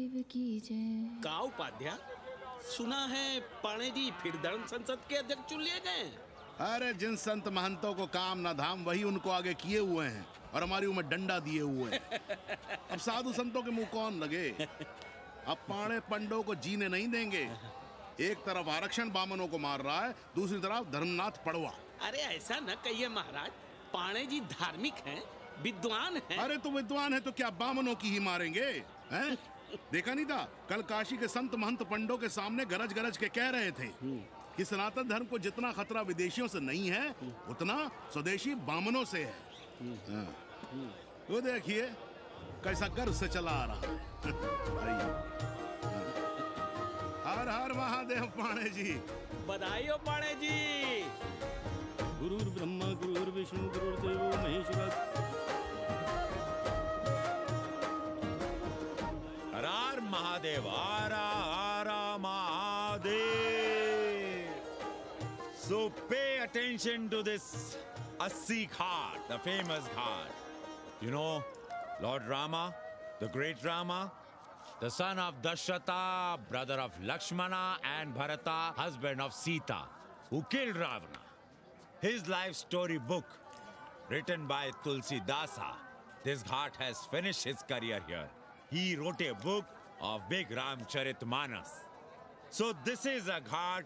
महादेव की जय। का उपाध्याय, सुना है पाणे जी फिर धर्म संसद के अध्यक्ष चुन लिए गए। अरे जिन संत महंतों को काम ना धाम वही उनको आगे किए हुए हैं और हमारी उम्र डंडा दिए हुए हैं। अब साधु संतों के मुंह कौन लगे। अब पाणे पंडों को जीने नहीं देंगे। एक तरफ आरक्षण बामनों को मार रहा है, दूसरी तरफ धर्मनाथ पड़वा। अरे ऐसा न कहिए महाराज, पाणे जी धार्मिक हैं, विद्वान हैं। अरे तो विद्वान है तो क्या बामनों की ही मारेंगे हैं? देखा नहीं था कल काशी के संत महंत पंडों के सामने गरज गरज के कह रहे थे कि सनातन धर्म को जितना खतरा विदेशियों से नहीं है उतना स्वदेशी बामनों से है। वो देखिए कैसा गर्व से चला आ रहा है। हर हर महादेव पाणे जी। बधाई हो पाणे जी। गुरुर् ब्रह्मा गुरुर्विष्णु गुरुर्देवो महेश्वर। हर महादेव, हर Mahadev. So pay attention to this Assi Ghat, the famous ghat. You know, Lord Rama, the great Rama, the son of Dashrata, brother of Lakshmana and Bharata, husband of Sita, who killed Ravana. His life story book, written by Tulsi Dasa. This ghat has finished his career here. He wrote a book of Big Ramcharitmanas. So this is a ghat,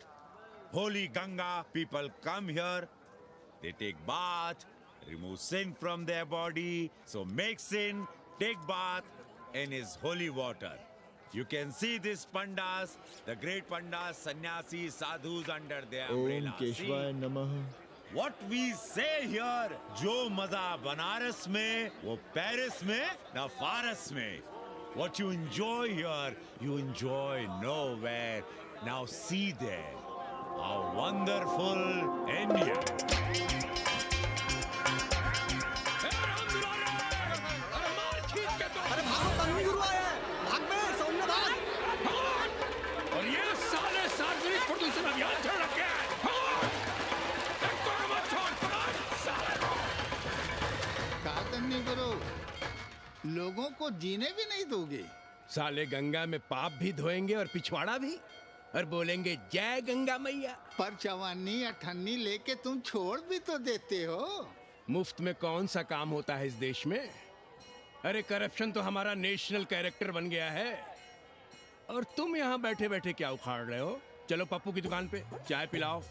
holy Ganga. People come here, they take bath, remove sin from their body. So make sin, take bath in his holy water. You can see these pandas, the great pandas, sannyasis, sadhus under their umbrella. Om Keshwaya Namah. What we say here, जो मजा बनारस में, वो Paris में, ना फारस में. What you enjoy here, you enjoy nowhere. Now see there, how wonderful India. अरे भागो, तन्वी गुरु आया है। भाग बे, सौम्य भाग। और ये साले सार्वजनिक प्रदूषण अभियान चल रखे हैं। कहा तन्वी गुरु, लोगों को जीने भी नहीं दोगे। साले गंगा में पाप भी धोएंगे और पिछवाड़ा भी, और बोलेंगे जय गंगा मैया। पर चवानी अठन्नी लेके तुम छोड़ भी तो देते हो। मुफ्त में कौन सा काम होता है इस देश में। अरे करप्शन तो हमारा नेशनल कैरेक्टर बन गया है। और तुम यहाँ बैठे बैठे क्या उखाड़ रहे हो। चलो पप्पू की दुकान पे चाय पिलाओ।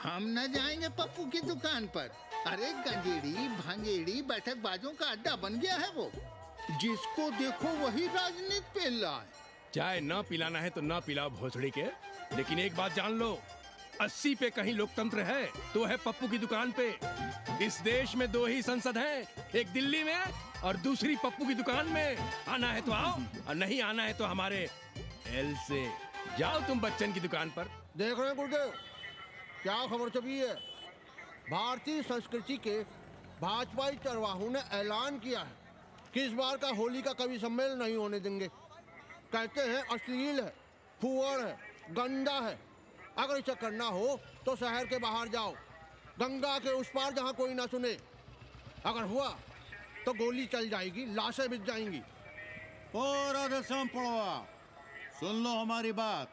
हम न जाएंगे पप्पू की दुकान पर। अरे गंजेड़ी भांगेड़ी बैठक बाजों का अड्डा बन गया है वो। जिसको देखो वही राजनीति पेल रहा है। चाय न पिलाना है तो न पिलाओ भोसड़ी के, लेकिन एक बात जान लो, 80 पे कहीं लोकतंत्र है तो है पप्पू की दुकान पे। इस देश में 2 ही संसद हैं, एक दिल्ली में और दूसरी पप्पू की दुकान में। आना है तो आओ और नहीं आना है तो हमारे एल से जाओ तुम बच्चन की दुकान पर। देख रहे हैं गुरुदेव, क्या खबर छपी है। भारतीय संस्कृति के भाजपाई चरवाहों ने ऐलान किया है कि इस बार का होली का कवि सम्मेलन नहीं होने देंगे। कहते हैं अश्लील है, फुअर है, गंदा है। अगर इसे करना हो तो शहर के बाहर जाओ, गंगा के उस पार जहाँ कोई ना सुने। अगर हुआ तो गोली चल जाएगी, लाशें बिछ जाएंगी। ओ राधेश्याम पड़वा, सुन लो हमारी बात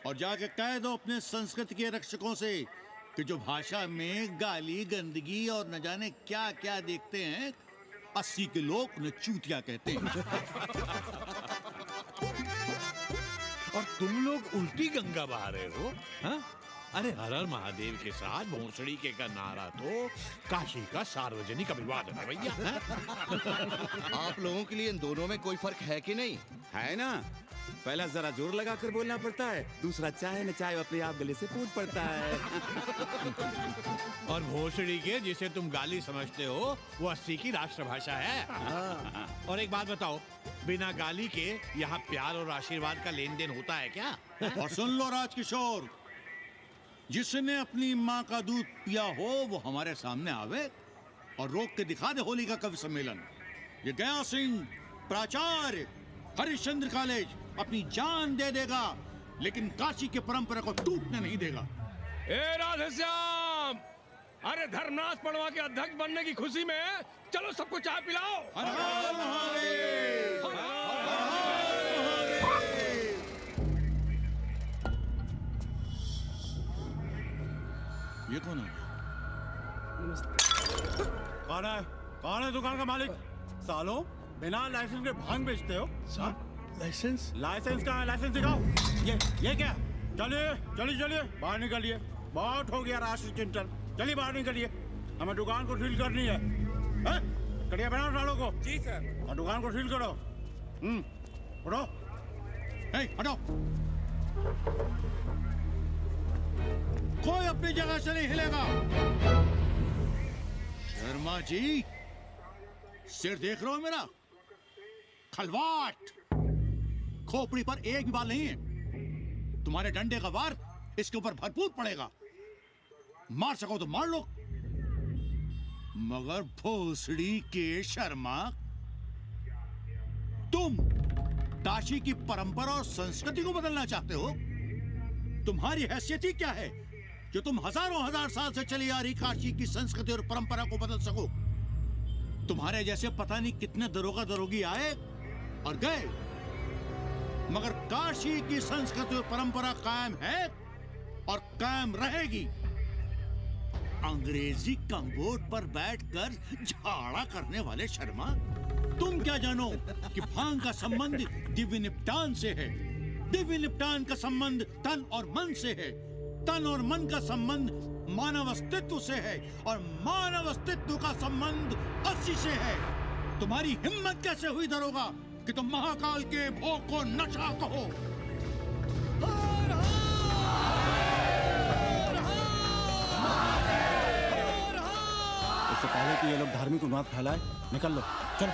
और जाके कह दो अपने संस्कृति के रक्षकों से कि जो भाषा में गाली गंदगी और न जाने क्या क्या देखते हैं, 80 के लोग उन्हें चूतिया कहते हैं। और तुम लोग उल्टी गंगा बहा रहे हो, हाँ? अरे हर हर महादेव के साथ भोसड़ी के का नारा तो काशी का सार्वजनिक अभिवादन है भैया। आप लोगों के लिए इन दोनों में कोई फर्क है कि नहीं? है ना। पहला जरा जोर लगाकर बोलना पड़ता है, दूसरा चाहे न चाहे अपने आप गले से कूद पड़ता है। और भोसड़ी के जिसे तुम गाली समझते हो वो 80 की राष्ट्रभाषा है। और एक बात बताओ, बिना गाली के यहाँ प्यार और आशीर्वाद का लेन देन होता है क्या? और सुन लो राजकिशोर, जिसने अपनी माँ का दूध पिया हो वो हमारे सामने आवे और रोक के दिखा दे होली का कवि सम्मेलन। ये गया सिंह प्राचार्य हरिश्चंद्र कॉलेज अपनी जान दे देगा, लेकिन काशी की परंपरा को टूटने नहीं देगा। ए राधेश्याम, अरे धर्मनाथ पड़वा के अध्यक्ष बनने की खुशी में चलो सबको चाय पिलाओ। हर हर महादेव। ये कौन है? कौन है दुकान का मालिक? सालों बिना लाइसेंस के भांग बेचते हो? लाइसेंस? लाइसेंस कहाँ है? लाइसेंस दिखाओ। ये क्या? चलिए चलिए चलिए बाहर निकलिए। बहुत हो गया राशि चिंतन। चलिए बाहर निकलिए, हमें दुकान को सील करनी है। कड़िया बनाओ सालों को। जी सर। और दुकान को सील करो। उठो। हटो। कोई अपनी जगह से नहीं हिलेगा। शर्मा जी, सिर देख रहे हो मेरा? खलवाट, खोपड़ी पर एक भी बाल नहीं है। तुम्हारे डंडे का वार इसके ऊपर भरपूर पड़ेगा। मार सको तो मार लो, मगर भोसड़ी के शर्मा, तुम काशी की परंपरा और संस्कृति को बदलना चाहते हो? तुम्हारी हैसियत ही क्या है जो तुम हजारों हजार साल से चली आ रही काशी की संस्कृति और परंपरा को बदल सको? तुम्हारे जैसे पता नहीं कितने दरोगा दरोगी आए और गए, मगर काशी की संस्कृति और परंपरा कायम है और कायम रहेगी। अंग्रेजी कम्बोर्ड पर बैठकर झाड़ा करने वाले शर्मा, तुम क्या जानो कि भांग का संबंध दिव्य निपटान से है। दिव्य निपटान का संबंध तन और मन से है। तन और मन का संबंध मानव अस्तित्व से है और मानव अस्तित्व का संबंध अस्सी से है। तुम्हारी हिम्मत कैसे हुई दरोगा कि तुम महाकाल के भोग को नशा कहो? इससे पहले कि ये लोग धार्मिक उन्माद फैलाए, निकल लो, चलो।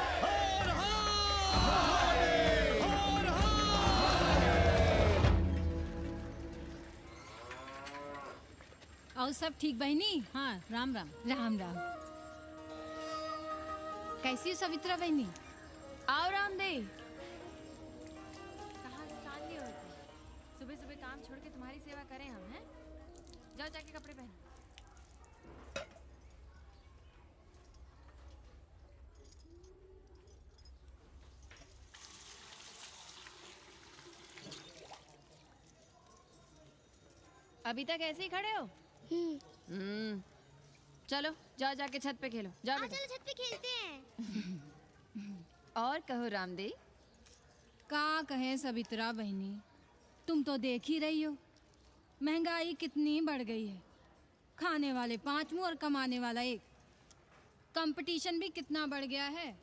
और सब ठीक बहनी? हाँ, राम राम। राम राम। कैसी हो सवित्रा बहनी? आओ रामदेव। कहाँ से साल लिए होते? सुबह सुबह काम छोड़ के तुम्हारी सेवा करें हम, हैं? जाओ जाके कपड़े पहनो। अभी तक ऐसे ही खड़े हो? चलो जाओ जाके छत पे खेलो। जाओ बेटा। चलो छत पे खेलते हैं। और कहो रामदेव। का कहें सवित्रा बहनी, तुम तो देख ही रही हो महंगाई कितनी बढ़ गई है। खाने वाले 5 मुंह और कमाने वाला 1। कंपटीशन भी कितना बढ़ गया है।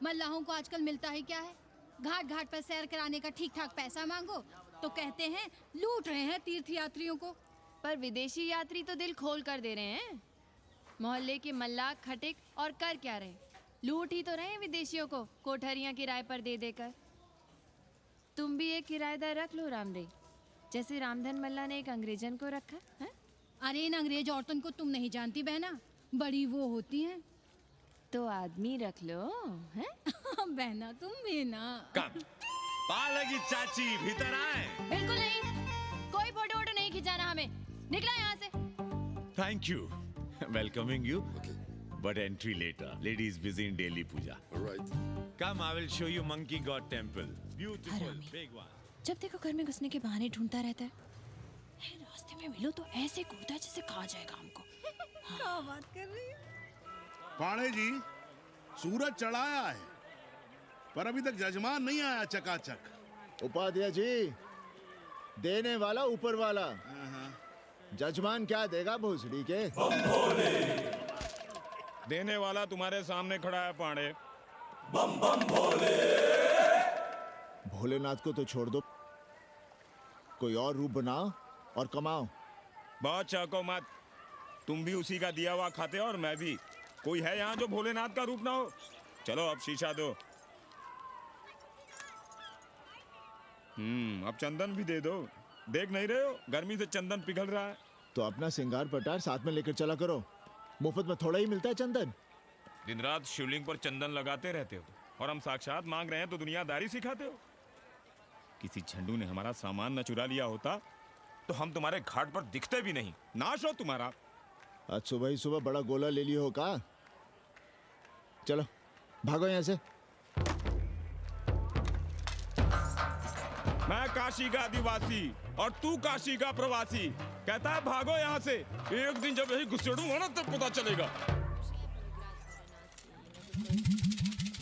मल्लाहों को आजकल मिलता ही क्या है? घाट घाट पर सैर कराने का ठीक ठाक पैसा मांगो तो कहते हैं लूट रहे हैं तीर्थ यात्रियों को। पर विदेशी यात्री तो दिल खोल कर दे रहे हैं। मोहल्ले के मल्लाह खटिक और कर क्या रहे? लूट ही तो रहे हैं विदेशियों को कोठरियां किराए पर दे देकर। तुम भी एक किराएदार रख लो रामदेव, जैसे रामधन मल्ला ने एक अंग्रेजन को रखा है। अरे इन अंग्रेज औरतों को तुम नहीं जानती बहना, बड़ी वो होती हैं। तो आदमी रख लो, हैं? बहना तुम भी ना। पालकी चाची भीतर आए। बिल्कुल नहीं, कोई फोटो वोटो नहीं खिंचाना हमें। निकला यहाँ से। Thank you. Welcoming you. But entry later. Ladies busy in daily puja. All right. Come, I will show you Monkey God Temple. Beautiful, big one. जब देखो घर में घुसने के बहाने ढूंढता रहता है। रास्ते में मिलो तो ऐसे कूदता है जैसे खा जाएगा हमको। क्या बात कर रही है? पाणे जी, सूरज चढ़ाया है पर अभी तक जजमान नहीं आया चकाचक। उपाध्याय जी, देने वाला ऊपर वाला, जजमान क्या देगा भोसड़ी के? देने वाला तुम्हारे सामने खड़ा है पांडे। बम बम भोले। भोलेनाथ को तो छोड़ दो, कोई और रूप बनाओ और कमाओ। बहुत चाको मत, तुम भी उसी का दिया हुआ खाते हो और मैं भी। कोई है यहाँ जो भोलेनाथ का रूप ना हो? चलो अब शीशा दो। अब चंदन भी दे दो। देख नहीं रहे हो गर्मी से चंदन पिघल रहा है। तो अपना सिंगार पटार साथ में लेकर चला करो, मुफ्त में थोड़ा ही मिलता है चंदन। दिन रात शिवलिंग पर चंदन लगाते रहते हो और हम साक्षात मांग रहे हैं तो दुनियादारी सिखाते हो। किसी झंडू ने हमारा सामान न चुरा लिया होता तो हम तुम्हारे घाट पर दिखते भी नहीं। नाश हो तुम्हारा। आज सुबह ही सुबह बड़ा गोला ले लियो हो का? चलो भागो यहाँ से। मैं काशी का आदिवासी और तू काशी का प्रवासी। कहता है भागो यहाँ से, एक दिन जब यही घुसेड़ूंगा ना तब पता चलेगा।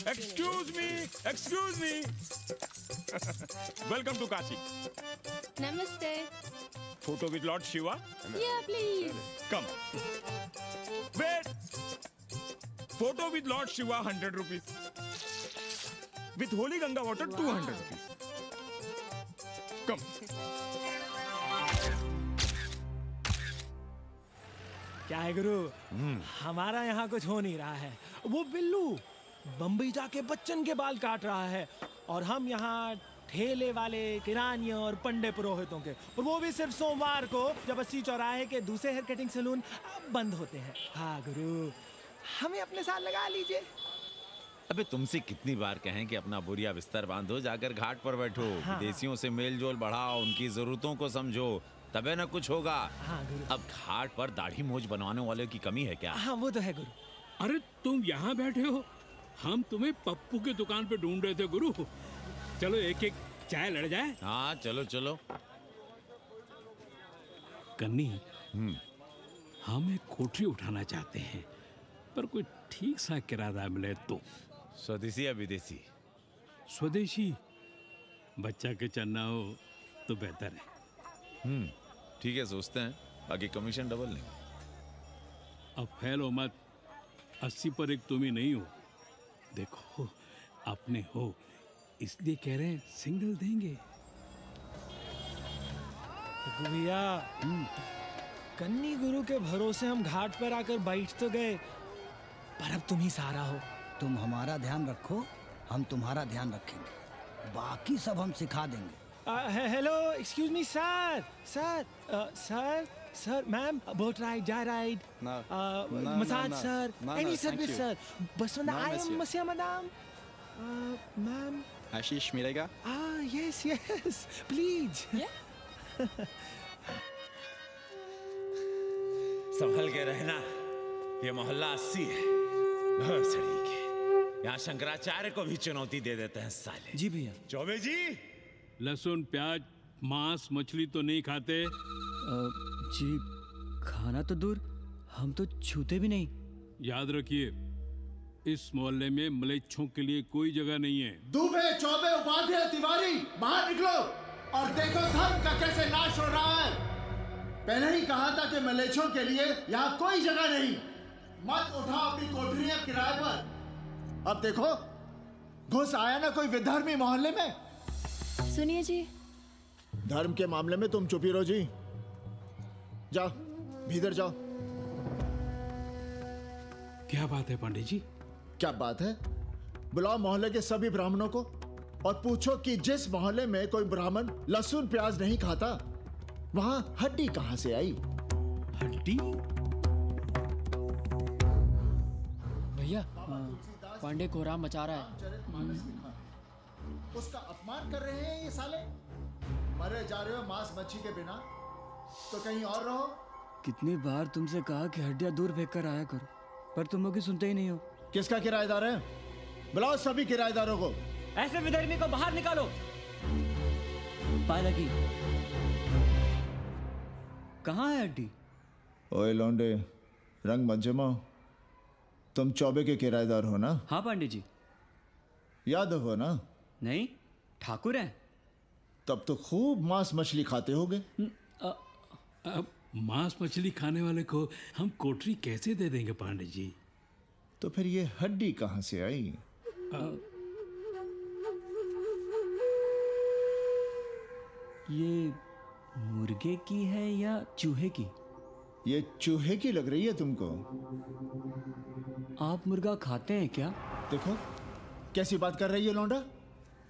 Excuse me welcome to Kashi. नमस्ते। Photo with Lord Shiva. Yeah, please. Come wait, photo with Lord Shiva 100 rupees, with holy Ganga water 200 rupees. Come. क्या है गुरु, हमारा यहाँ कुछ हो नहीं रहा है। वो बिल्लू बम्बई जाके बच्चन के बाल काट रहा है और हम यहाँ ठेले वाले, किरानियों और पंडे पुरोहितों के, और वो भी सिर्फ सोमवार को, जब 80 चौराहे के दूसरे हेयर कटिंग सैलून बंद होते हैं। हाँ गुरु, हमें अपने साथ लगा लीजिए। अबे तुमसे कितनी बार कहें कि अपना बोरिया बिस्तर बांधो, जाकर घाट पर बैठो, हाँ। विदेशियों से मेल जोल बढ़ाओ, उनकी जरूरतों को समझो, तबे ना कुछ होगा। हाँ गुरु। अब घाट पर दाढ़ी मूछ बनवाने वाले की कमी है क्या? हाँ वो तो है गुरु। अरे तुम यहाँ बैठे हो, हम तुम्हें पप्पू की दुकान पे ढूंढ रहे थे गुरु। चलो एक एक चाय लड़ जाए। हाँ चलो चलो। कन्नी, हम एक कोठरी उठाना चाहते हैं, पर कोई ठीक सा किराया मिले तो। स्वदेशी या विदेशी? स्वदेशी, बच्चा के चन्ना हो तो बेहतर है। ठीक है, सोचते हैं, बाकी कमीशन डबल लेंगे। अब फैलो मत, 80 पर एक तुम ही नहीं हो। देखो अपने हो, इसलिए कह रहे हैं सिंगल देंगे। भैया, कन्नी गुरु के भरोसे हम घाट पर आकर बैठ तो गए, पर अब तुम ही सहारा हो। तुम हमारा ध्यान रखो, हम तुम्हारा ध्यान रखेंगे, बाकी सब हम सिखा देंगे। Hello, excuse me sir, sir, ma'am, boat ride, जा ride, massage sir, any service sir, बस आई एम मसिया मैडम, मैम। आशीष मिलेगा? Yes, please. संभल के रहना, ये मोहल्ला 80 है, भोसड़ी के। यहाँ शंकराचार्य को भी चुनौती दे देते हैं साले। जी भैया। चौबे जी, लहसुन, प्याज, मांस, मछली तो नहीं खाते? जी खाना तो दूर, हम तो छूते भी नहीं। याद रखिए, इस मोहल्ले में मलेच्छों के लिए कोई जगह नहीं है। दुबे, चौबे, उपाध्याय, तिवारी, बाहर निकलो और देखो धर्म का कैसे नाश हो रहा है। पहले ही कहा था कि मलेच्छों के लिए यहाँ कोई जगह नहीं। मत उठाओ अपनी कोठरियां किराए पर। अब देखो, घुस आया ना कोई विधर्मी मोहल्ले में। सुनिए जी, धर्म के मामले में तुम चुप ही रहो जी। जाओ, भीतर जाओ। क्या बात है पंडित जी? क्या बात है? बुलाओ मोहल्ले के सभी ब्राह्मणों को और पूछो कि जिस मोहल्ले में कोई ब्राह्मण लहसुन प्याज नहीं खाता, वहां हड्डी कहां से आई? हड्डी? भैया, पांडे कोहराम मचा रहा है। उसका अपमान कर रहे हैं ये साले। मरे जा रहे हो मांस मच्छी के बिना, तो कहीं और रहो। कितनी बार तुमसे कहा कि हड्डियां दूर फेंक कर आया करो, पर तुम लोग सुनते ही नहीं हो। किसका किराएदार है? बुलाओ सभी किराएदारों को। ऐसे विधर्मी को बाहर निकालो। पालकी, कहाँ है हड्डी? ओए लौंडे, रंग मत जमाओ। तुम चौबे के किराएदार हो ना? हाँ पांडे जी। यादव हो ना? नहीं, ठाकुर हैं। तब तो खूब मांस मछली खाते होगे। अब मांस मछली खाने वाले को हम कोठरी कैसे दे देंगे पांडे जी? तो फिर ये हड्डी कहां से आई? ये मुर्गे की है या चूहे की? ये चूहे की लग रही है तुमको। आप मुर्गा खाते हैं क्या? देखो कैसी बात कर रही है लौंडा।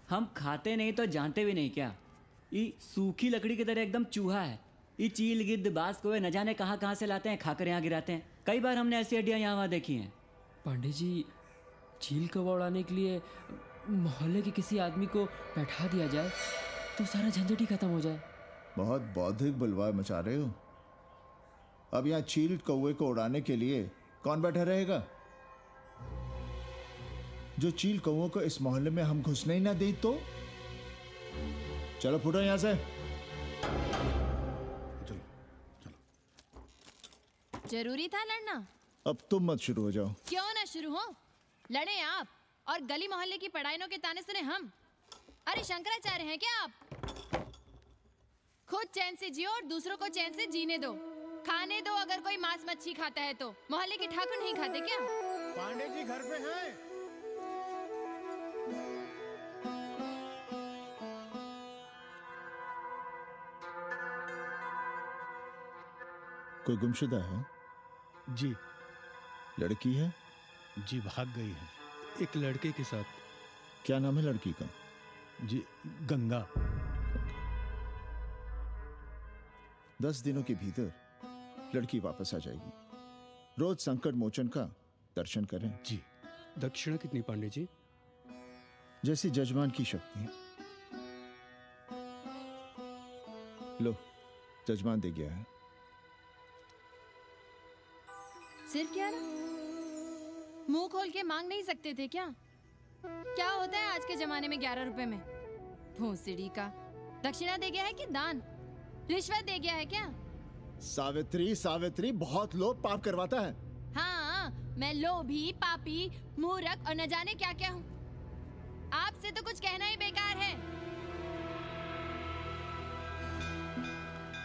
हम खाते नहीं तो जानते भी नहीं क्या? ये सूखी लकड़ी की तरह एकदम चूहा है। ये चील, गिद्ध, बाज को न जाने कहाँ से लाते हैं, खाकर यहाँ गिराते हैं। कई बार हमने ऐसी हड्डियाँ यहाँ वहाँ देखी हैं। पांडे जी, चील कौवा उड़ाने के लिए मोहल्ले के किसी आदमी को बैठा दिया जाए तो सारा झंझट ही खत्म हो जाए। बहुत बौद्धिक बुलवा मचा रहे हो। अब यहाँ चील कौवे को उड़ाने के लिए कौन बैठा रहेगा? जो चील कौवों को इस मोहल्ले में हम घुसने ही ना दे तो। चलो फुटो यहाँ से। चलो चलो। जरूरी था लड़ना? अब तुम मत शुरू हो जाओ। क्यों ना शुरू हो? लड़े आप और गली मोहल्ले की पढ़ाइयों के ताने सुने हम। अरे शंकराचार्य हैं क्या आप? खुद चैन से जियो और दूसरों को चैन से जीने दो। खाने दो अगर कोई मांस मच्छी खाता है तो। मोहल्ले के ठाकुर नहीं खाते क्या? पांडे जी घर पे हैं? कोई गुमशुदा है? जी। लड़की है? जी भाग गई है एक लड़के के साथ। क्या नाम है लड़की का? जी गंगा। 10 दिनों के भीतर लड़की वापस आ जाएगी। रोज संकट मोचन का दर्शन करें। जी। दक्षिणा कितनी पांडे जी? जैसी जजमान की शक्ति। लो, जजमान दे गया है। सिर्फ क्या ना? मुंह खोल के मांग नहीं सकते थे क्या? क्या होता है आज के जमाने में 11 रुपए में? भोसड़ी का दक्षिणा दे गया है कि दान? रिश्वत दे गया है क्या? सावित्री, सावित्री बहुत लोभ पाप करवाता है। हाँ, मैं लोभी, पापी, मूर्ख और न जाने क्या क्या हूँ। आपसे तो कुछ कहना ही बेकार है।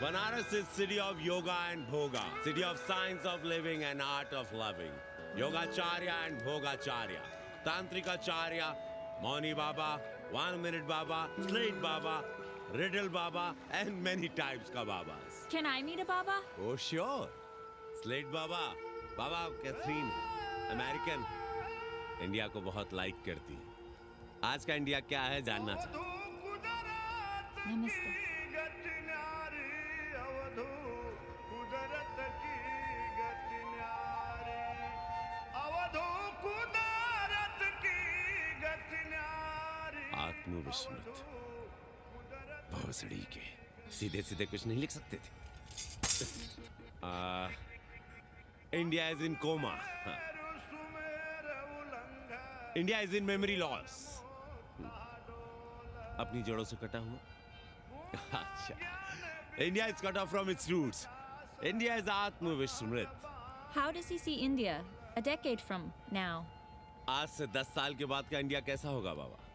Banaras is city of yoga and bhoga, city of science of living and art of loving. Yogacharya and Bhogacharya, Tantrikacharya, Mauni Baba, 1 Minute Baba, Slate Baba, Riddle Baba, and many types ka Babas. Can I meet a Baba? Oh sure, Slate Baba, Baba Catherine, American, India को बहुत like करती है। आज का India क्या है जानना चाहता हूँ। नमस्ते। आत्मविस्मृत भोसड़ी के सीधे सीधे कुछ नहीं लिख सकते थे। India is in coma. India is in memory loss. अपनी जड़ों से कटा हुआ। अच्छा, India is cut off from its roots. India is आत्मविस्मृत। How does he see India a decade from now? आज से 10 साल के बाद का इंडिया कैसा होगा बाबा?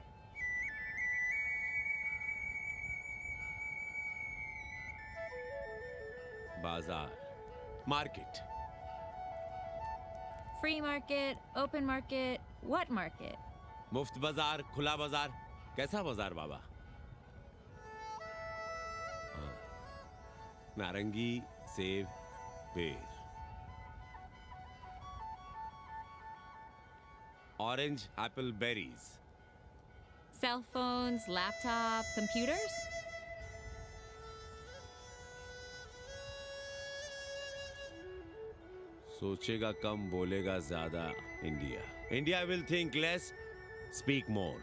बाजार, market. Free market, open market, what market? मुफ्त बाजार, खुला बाजार, कैसा बाजार बाबा? हाँ, नारंगी, सेब, बेर। Orange, apple, berries. Cell phones, laptop, computers? सोचेगा कम, बोलेगा ज्यादा India. India will think less, speak more.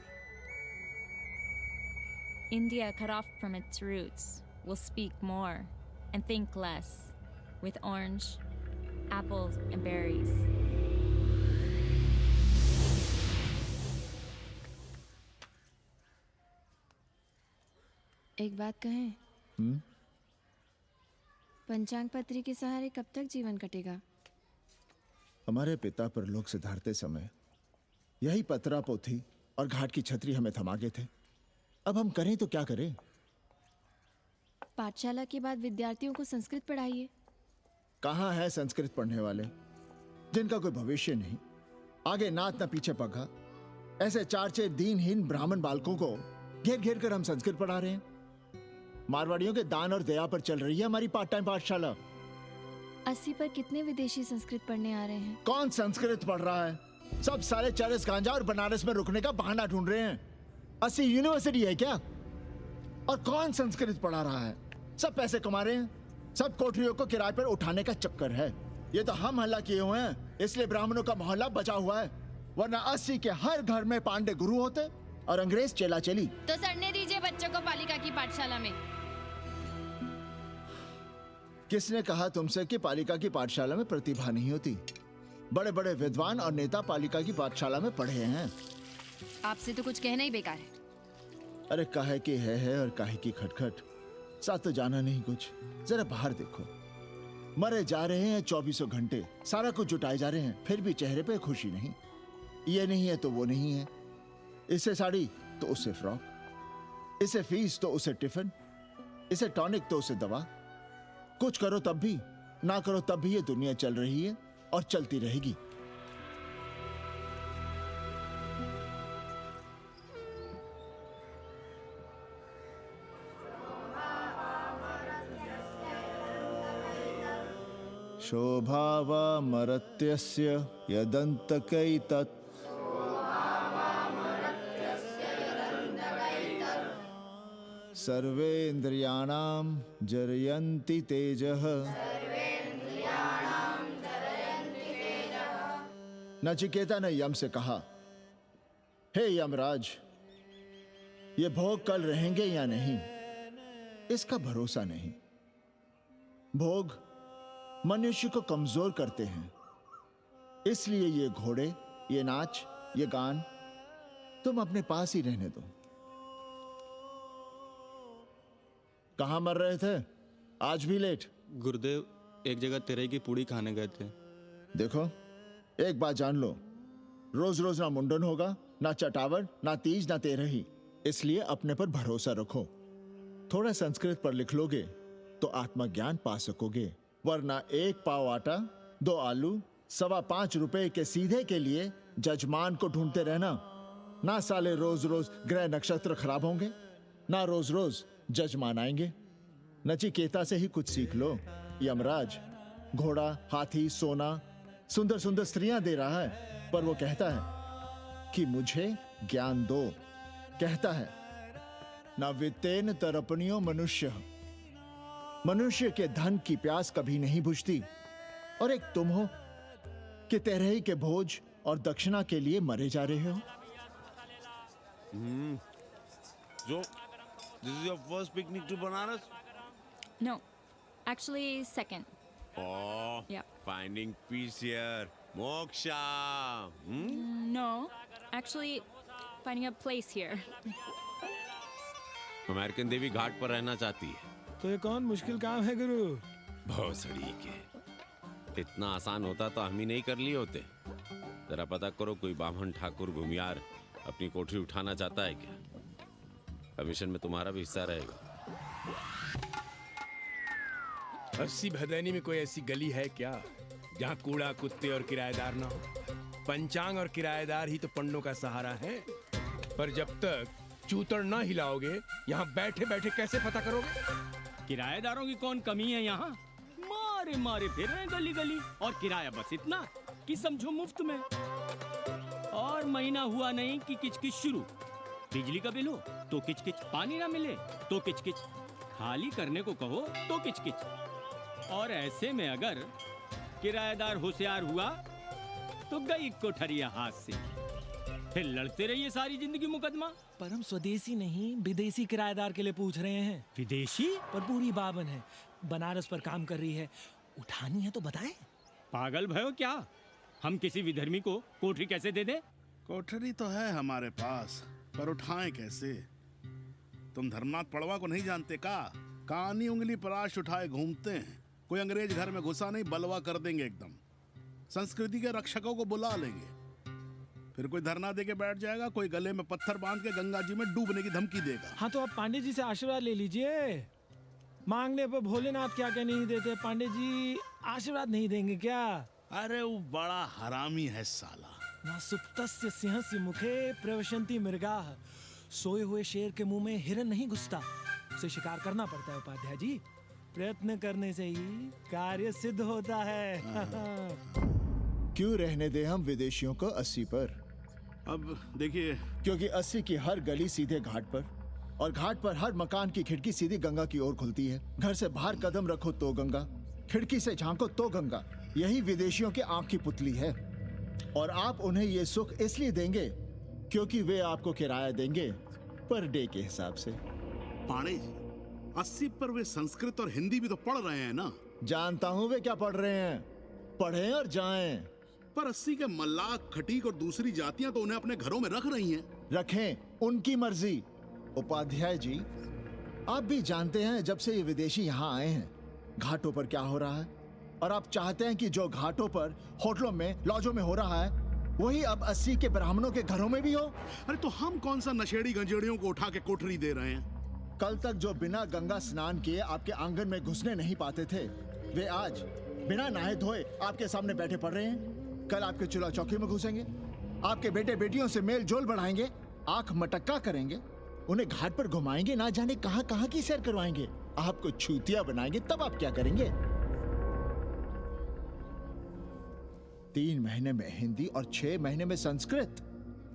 India, cut off from its roots, will speak more and think less, with orange, apples, and berries. एक बात कहें? पंचांग पत्री के सहारे कब तक जीवन कटेगा? हमारे पिता पर लोग सिधारते समय यही पतरा पोथी और घाट की छतरी हमें थमा गए थे। अब हम करें तो क्या करें? पाठशाला के बाद विद्यार्थियों को संस्कृत पढ़ाइए। कहाँ है संस्कृत पढ़ने वाले जिनका कोई भविष्य नहीं, आगे नात न पीछे पगा। ऐसे 4 दीनहीन ब्राह्मण बालकों को घेर घेर कर हम संस्कृत पढ़ा रहे हैं। मारवाड़ियों के दान और दया पर चल रही है हमारी पार्ट टाइम पाठशाला। 80 पर कितने विदेशी संस्कृत पढ़ने आ रहे हैं? कौन संस्कृत पढ़ रहा है? सब सारे चरस गांजा और बनारस में रुकने का बहाना ढूंढ रहे हैं। 80 यूनिवर्सिटी है क्या? और कौन संस्कृत पढ़ा रहा है? सब पैसे कमा रहे हैं। सब कोठरियों को किराए पर उठाने का चक्कर है। ये तो हम हल्ला किए हुए हैं, इसलिए ब्राह्मणों का मोहल्ला बचा हुआ है। वरना 80 के हर घर में पांडे गुरु होते और अंग्रेज चेला चली। तो सड़ने दीजिए बच्चों को पालिका की पाठशाला में। किसने कहा तुमसे कि पालिका की पाठशाला में प्रतिभा नहीं होती? बड़े बड़े विद्वान और नेता पालिका की पाठशाला में पढ़े हैं। आपसे तो कुछ कहना ही बेकार है। अरे काहे की है और काहे की खटखट, साथ तो जाना नहीं कुछ। जरा बाहर देखो, मरे जा रहे हैं 24 घंटे, सारा कुछ जुटाए जा रहे हैं, फिर भी चेहरे पे खुशी नहीं। ये नहीं है तो वो नहीं है, इससे साड़ी तो उससे फ्रॉक, इसे फीस तो उसे टिफिन, इसे टॉनिक तो उसे दवा। कुछ करो तब भी, ना करो तब भी ये दुनिया चल रही है और चलती रहेगी। शोभावा मरत्यस्य यदन्तकैतत् सर्वेन्द्रियाणां जरयन्ति तेजः। नचिकेता ने यम से कहा, हे यमराज, ये भोग कल रहेंगे या नहीं, इसका भरोसा नहीं। भोग मनुष्य को कमजोर करते हैं, इसलिए ये घोड़े, ये नाच, ये गान तुम अपने पास ही रहने दो। कहां मर रहे थे आज भी लेट? गुरुदेव, एक जगह तेरई की पूड़ी खाने गए थे। देखो, एक बात जान लो, रोज रोज ना मुंडन होगा, ना चटावट, ना तीज, ना तेरही। इसलिए अपने पर भरोसा रखो। थोड़ा संस्कृत पर लिख लोगे तो आत्मज्ञान पा सकोगे, वरना 1 पाव आटा, 2 आलू, 5.25 रुपए के सीधे के लिए जजमान को ढूंढते रहना। ना साले रोज रोज ग्रह नक्षत्र खराब होंगे, ना रोज रोज जजमान आएंगे। नचिकेता से ही कुछ सीख लो। यमराज घोड़ा, हाथी, सोना, सुंदर सुंदर स्त्रियां दे रहा है, पर वो कहता है कि मुझे ज्ञान दो। कहता है, ना वित्तेन तरपणियो मनुष्य, मनुष्य के धन की प्यास कभी नहीं बुझती। और एक तुम हो कि तेरही के भोज और दक्षिणा के लिए मरे जा रहे हो। So, this is your first picnic to Banaras? No, actually second. Oh, Yeah. finding peace here. Moksha. No, actually finding a place here. American देवी घाट पर रहना चाहती है। तो ये कौन मुश्किल काम है गुरु? भोसड़ी के, इतना आसान होता तो हम ही नहीं कर लिए होते। जरा पता करो, कोई बामन ठाकुर घुमियार अपनी कोठरी उठाना चाहता है क्या? कमीशन में तुम्हारा भी हिस्सा रहेगा। 80 भदैनी में कोई ऐसी गली है क्या जहाँ कूड़ा, कुत्ते और किराएदार ना हो? पंचांग और किराएदार ही तो पंडों का सहारा है। पर जब तक चूतड़ ना हिलाओगे, यहाँ बैठे बैठे कैसे पता करोगे? किराएदारों की कौन कमी है यहाँ? मारे मारे फिर रहे गली गली, और किराया बस इतना कि समझो मुफ्त में। और महीना हुआ नहीं कि किचकिच शुरू। बिजली का बिल हो तो किचकिच, पानी ना मिले तो किचकिच, खाली करने को कहो तो किचकिच। और ऐसे में अगर किराएदार होशियार हुआ तो गई कोठरिया हाथ से, फिर लड़ते रहिए सारी जिंदगी मुकदमा। पर हम स्वदेशी नहीं, विदेशी किराएदार के लिए पूछ रहे हैं। विदेशी? पर पूरी बावन है, बनारस पर काम कर रही है, उठानी है तो बताएं। पागल भयो क्या? हम किसी विधर्मी को कोठरी कैसे दे दे? कोठरी तो है हमारे पास, पर उठाएं कैसे? तुम धर्मनाथ पड़वा को नहीं जानते का? कानी उंगली पराश उठाए घूमते हैं। कोई अंग्रेज घर में घुसा नहीं, बलवा कर देंगे एकदम। संस्कृति के रक्षकों को बुला लेंगे, फिर कोई धरना दे के बैठ जाएगा, कोई गले में पत्थर बांध के गंगा जी में डूबने की धमकी देगा। हाँ तो आप पांडे जी से आशीर्वाद ले लीजिए। मांगने पर भोलेनाथ क्या क्या नहीं देते, पांडे जी आशीर्वाद नहीं देंगे क्या? अरे वो बड़ा हरामी है साला। ना सुप्तस्य सिंहस्य मुखे प्रवशंति मृगाः, सोए हुए शेर के मुंह में हिरन नहीं घुसता, उसे शिकार करना पड़ता है उपाध्याय जी। प्रयत्न करने से ही कार्य सिद्ध होता है। क्यों रहने दे हम विदेशियों को 80 पर? अब देखिए, क्योंकि 80 की हर गली सीधे घाट पर, और घाट पर हर मकान की खिड़की सीधी गंगा की ओर खुलती है। घर से बाहर कदम रखो तो गंगा, खिड़की से झांको तो गंगा। यही विदेशियों की आंख की पुतली है। और आप उन्हें ये सुख इसलिए देंगे क्योंकि वे आपको किराया देंगे पर डे के हिसाब से। पाणे जी, 80 पर वे संस्कृत और हिंदी भी तो पढ़ रहे हैं ना? जानता हूँ वे क्या पढ़ रहे हैं, पढ़ें और जाएं। पर 80 के मल्लाक, खटीक और दूसरी जातियां तो उन्हें अपने घरों में रख रही हैं। रखें, उनकी मर्जी। उपाध्याय जी, आप भी जानते हैं जब से ये विदेशी यहाँ आए हैं घाटों पर क्या हो रहा है। और आप चाहते हैं कि जो घाटों पर, होटलों में, लॉजों में हो रहा है, वही अब 80 के ब्राह्मणों के घरों में भी हो? अरे तो हम कौन सा नशेड़ी गंजेड़ियों को उठा के कोठरी दे रहे हैं? कल तक जो बिना गंगा स्नान किए आपके आंगन में घुसने नहीं पाते थे, वे आज बिना नहाए धोए आपके सामने बैठे पड़ रहे हैं। कल आपके चूल्हा चौकी में घुसेंगे, आपके बेटे बेटियों से मेल जोल बढ़ाएंगे, आंख मटक्का करेंगे, उन्हें घाट पर घुमाएंगे, ना जाने कहां कहां की सैर करवाएंगे, आपको छूतिया बनाएंगे। तब आप क्या करेंगे? 3 महीने में हिंदी और 6 महीने में संस्कृत।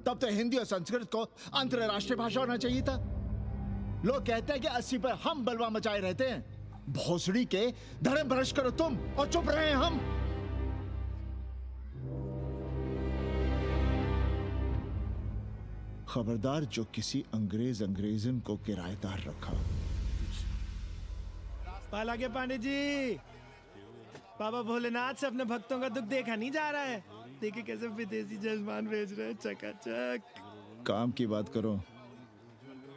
तब तो हिंदी और संस्कृत को अंतरराष्ट्रीय भाषा होना चाहिए था। लोग कहते हैं कि 80 पर हम बलवा मचाए रहते हैं। भोसड़ी के, धर्म भ्रष्ट करो तुम और चुप रहे हम। खबरदार जो किसी अंग्रेजन को किराएदार रखा। पाला के पांडे जी, बाबा भोलेनाथ से अपने भक्तों का दुख देखा नहीं जा रहा है। देखिए कैसे विदेशी जजमान भेज रहे हैं, चकाचक। काम की बात करो।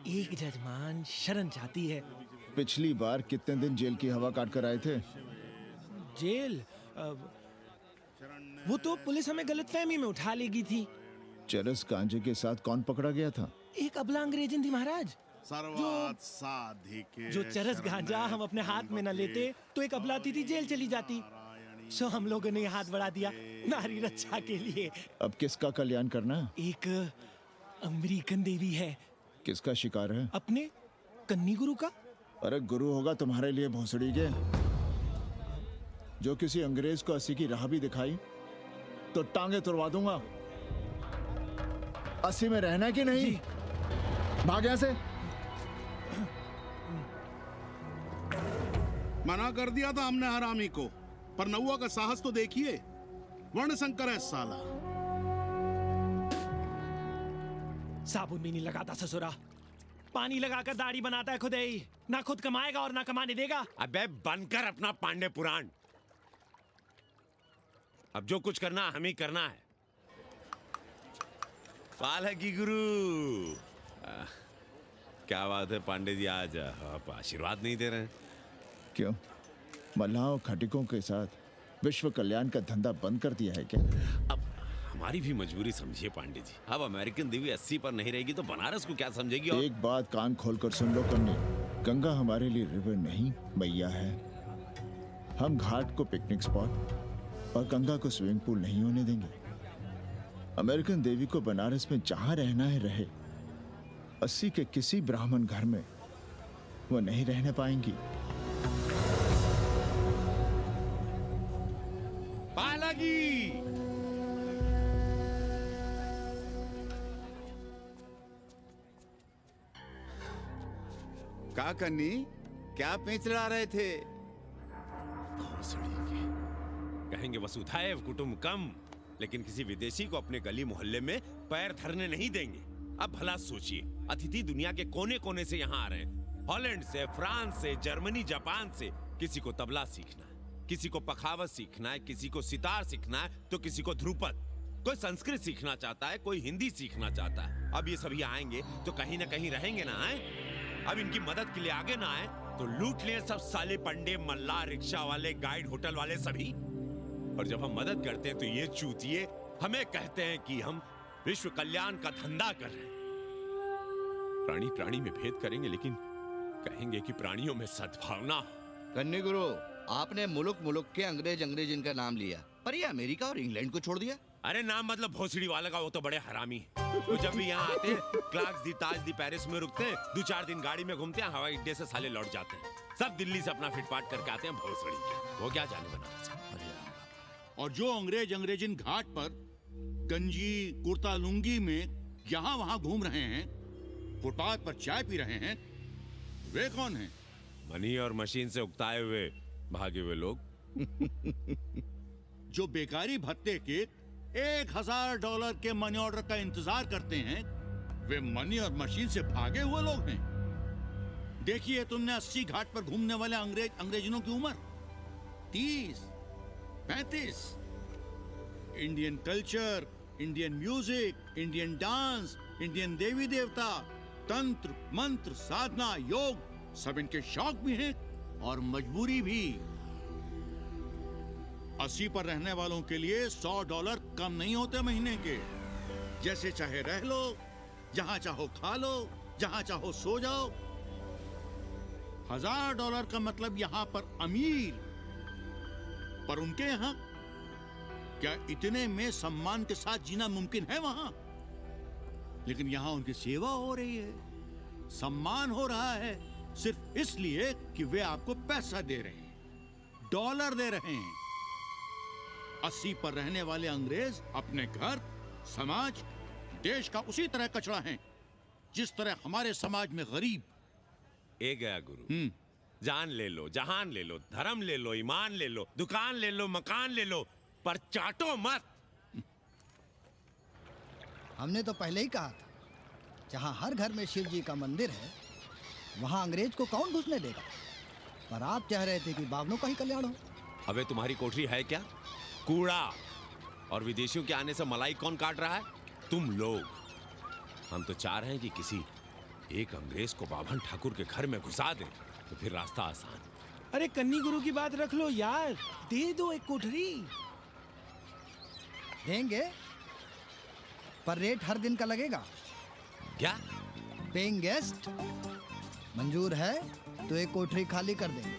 एक जजमान शरण चाहती है। पिछली बार कितने दिन जेल की हवा काट कर आए थे? जेल? वो तो पुलिस हमें गलतफहमी में उठा लेगी थी। चरस गांजे के साथ कौन पकड़ा गया था? एक अबला अंग्रेजन थी महाराज। जो चरस गांजा हम अपने हाथ में न लेते तो एक अबलाती थी जेल चली जाती। सो हम लोगों ने हाथ बढ़ा दिया नारी रक्षा के लिए। अब किसका कल्याण करना? एक अमेरिकन देवी है। किसका शिकार है? अपने कन्नी गुरु का। अरे गुरु होगा तुम्हारे लिए भोसड़ी के। जो किसी अंग्रेज को 80 की राह भी दिखाई तो टांगे तुड़वा दूंगा। 80 में रहना है कि नहीं? भाग यहां से। मना कर दिया था हमने हरामी को, पर नौवा का साहस तो देखिए। वर्ण संकर है साला। साबुन भी नहीं लगाता ससुरा, पानी लगाकर दाढ़ी बनाता है खुद ही। ना खुद कमाएगा और ना कमाने देगा। अबे बनकर अपना पांडे पुराण। अब जो कुछ करना हमें करना है। पाला की गुरु। क्या बात है पांडे जी, आज आप आशीर्वाद नहीं दे रहे हैं? क्यों? मल्लाहों खटिकों के साथ विश्व कल्याण का धंधा बंद कर दिया है क्या? अब हमारी भी मजबूरी समझिए पांडे जी। अब अमेरिकन देवी 80 पर नहीं रहेगी तो बनारस को क्या समझेगी? और एक बात कान खोलकर सुन लो कन्नी, गंगा हमारे लिए रिवर नहीं मैया है। हम घाट को पिकनिक स्पॉट और गंगा को स्विमिंग पूल नहीं होने देंगे। अमेरिकन देवी को बनारस में जहां रहना है रहे। 80 के किसी ब्राह्मण घर में वो नहीं रहने पाएंगी। पालागी। का कन्नी, क्या पेंच लड़ा रहे थे? कहेंगे वसुधैव कुटुंबकम, लेकिन किसी विदेशी को अपने गली मोहल्ले में पैर धरने नहीं देंगे। अब भला सोचिए, अतिथि दुनिया के कोने कोने से यहाँ आ रहे हैं। हॉलैंड से, फ्रांस से, जर्मनी, जापान से। किसी को तबला सीखना है, किसी को पखावत सीखना है, किसी को सितार सीखना है, तो किसी को ध्रुपद। कोई संस्कृत सीखना चाहता है, कोई हिंदी सीखना चाहता है। अब ये सभी आएंगे तो कहीं ना कहीं रहेंगे ना। आए अब इनकी मदद के लिए आगे ना आए तो लूट लिए सब साले पंडे, मल्ला, रिक्शा वाले, गाइड, होटल वाले सभी। और जब हम मदद करते हैं तो ये चूतिए हमें कहते हैं कि हम विश्व कल्याण का धंधा कर रहे हैं। प्राणी प्राणी में भेद करेंगे, लेकिन कहेंगे कि प्राणियों में सद्भावना हो। कन्नी गुरु, आपने मुल्क के अंग्रेज इनका नाम लिया, पर ये अमेरिका और इंग्लैंड को छोड़ दिया। अरे नाम मतलब भोसड़ी वाला का, वो तो बड़े हरामी है। वो जब भी यहाँ आते हैं, क्लार्क्स दी, ताज दी, पेरिस में रुकते हैं, 2-4 दिन गाड़ी में घूमते हैं, हवाई अड्डे से साले लौट जाते हैं। सब दिल्ली से अपना फिटपाट करके आते हैं भोसड़ी के। वो क्या जाने बनारस। और जो अंग्रेजिन घाट पर गंजी, कुर्ता, लुंगी में यहाँ वहाँ घूम रहे हैं, फुटपाथ पर चाय पी रहे हैं, वे कौन हैं? मनी और मशीन से उकताए हुए भागे हुए लोग। जो बेकारी भत्ते के $1000 के मनी ऑर्डर का इंतजार करते हैं, वे मनी और मशीन से भागे हुए लोग हैं। देखिए तुमने 80 घाट पर घूमने वाले अंग्रेजनों की उम्र 30-35। Indian culture, Indian music, Indian dance, Indian देवी देवता, तंत्र, मंत्र, साधना, योग, सब इनके शौक भी हैं और मजबूरी भी। 80 पर रहने वालों के लिए $100 कम नहीं होते महीने के। जैसे चाहे रह लो, जहां चाहो खा लो, जहां चाहो सो जाओ। $1000 का मतलब यहां पर अमीर, पर उनके यहां क्या इतने में सम्मान के साथ जीना मुमकिन है वहां? लेकिन यहां उनकी सेवा हो रही है, सम्मान हो रहा है, सिर्फ इसलिए कि वे आपको पैसा दे रहे हैं, डॉलर दे रहे हैं। 80 पर रहने वाले अंग्रेज अपने घर, समाज, देश का उसी तरह कचरा हैं जिस तरह हमारे समाज में गरीब। ए गया गुरु, जान ले लो, जहान ले लो, धर्म ले लो, ईमान ले लो, दुकान ले लो, मकान ले लो, पर चाटो मत। हमने तो पहले ही कहा था, जहाँ हर घर में शिव जी का मंदिर है, वहाँ अंग्रेज को कौन घुसने देगा। पर आप चाह रहे थे कि बावनों का ही कल्याण हो। अबे तुम्हारी कोठरी है क्या? कूड़ा। और विदेशियों के आने से मलाई कौन काट रहा है? तुम लोग। हम तो चाह रहे हैं कि किसी एक अंग्रेज को बाभन ठाकुर के घर में घुसा दें, तो फिर रास्ता आसान। अरे कन्नी गुरु की बात रख लो यार, दे दो एक कोठरी। देंगे, पर रेट हर दिन का लगेगा। क्या? पेइंग गेस्ट मंजूर है तो एक कोठरी खाली कर देंगे।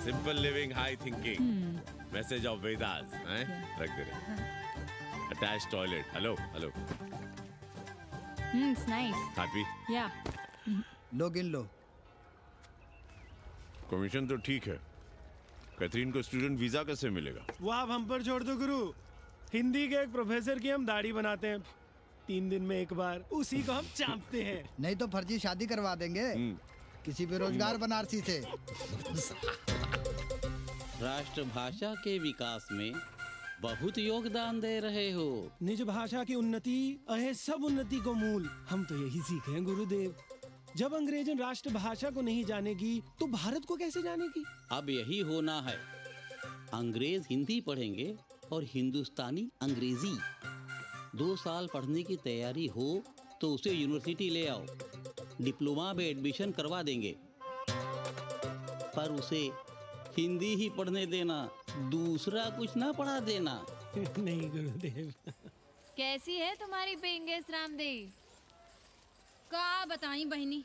Simple living, high thinking, message of Vedas, हैं? रख दे रहे। Attach toilet. Hello hello. It's nice. Happy? Yeah. लो गिन लो। कमीशन तो ठीक है, कैथरीन को स्टूडेंट वीजा कैसे मिलेगा? वो आप हम पर छोड़ दो गुरु। हिंदी के एक प्रोफेसर की हम दाढ़ी बनाते हैं 3 दिन में एक बार, उसी को हम चापते हैं। नहीं तो फर्जी शादी करवा देंगे किसी बेरोजगार बनारसी से। राष्ट्रभाषा के विकास में बहुत योगदान दे रहे हो। निज भाषा की उन्नति अहे सब उन्नति को मूल। हम तो यही सीखे हैं गुरुदेव। जब अंग्रेजन राष्ट्रभाषा को नहीं जानेगी तो भारत को कैसे जानेगी? अब यही होना है। अंग्रेज हिंदी पढ़ेंगे और हिंदुस्तानी अंग्रेजी। 2 साल पढ़ने की तैयारी हो तो उसे यूनिवर्सिटी ले आओ, डिप्लोमा में एडमिशन करवा देंगे, पर उसे हिंदी ही पढ़ने देना, दूसरा कुछ ना पढ़ा देना। नहीं गुरुदेव। कैसी है तुम्हारी पेंगेस रामदेव? का बताई बहनी,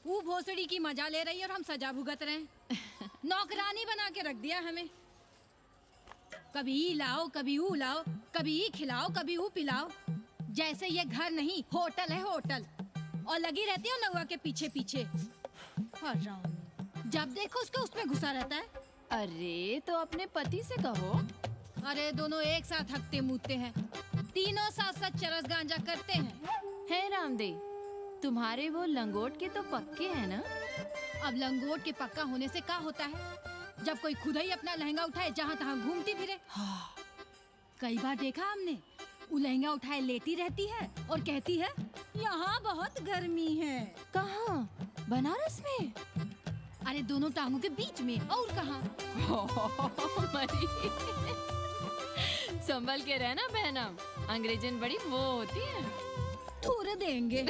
वो भोसड़ी की मजा ले रही है और हम सजा भुगत रहे हैं। नौकरानी बना के रख दिया हमें। कभी ई लाओ, कभी ऊ लाओ, कभी ई खिलाओ, कभी ऊ पिलाओ। जैसे ये घर नहीं होटल है, होटल। और लगी रहती हो नौआ के पीछे पीछे। जब देखो उसको उसमें घुसा रहता है। अरे तो अपने पति से कहो। अरे दोनों एक साथ हकते मूतते हैं, तीनों साथ साथ चरस गांजा करते हैं। है रामदेव, तुम्हारे वो लंगोट के तो पक्के हैं ना? अब लंगोट के पक्का होने से क्या होता है, जब कोई खुद ही अपना लहंगा उठाए जहाँ तहाँ घूमती फिरे। कई बार देखा हमने, वो लहंगा उठाए लेटी रहती है और कहती है यहाँ बहुत गर्मी है। कहाँ? बनारस में? अरे दोनों टांगों के बीच में, और कहाँ? संभल के रहना बहनम, अंग्रेजन बड़ी वो होती है। थूर देंगे।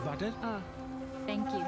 वाटर? Thank you.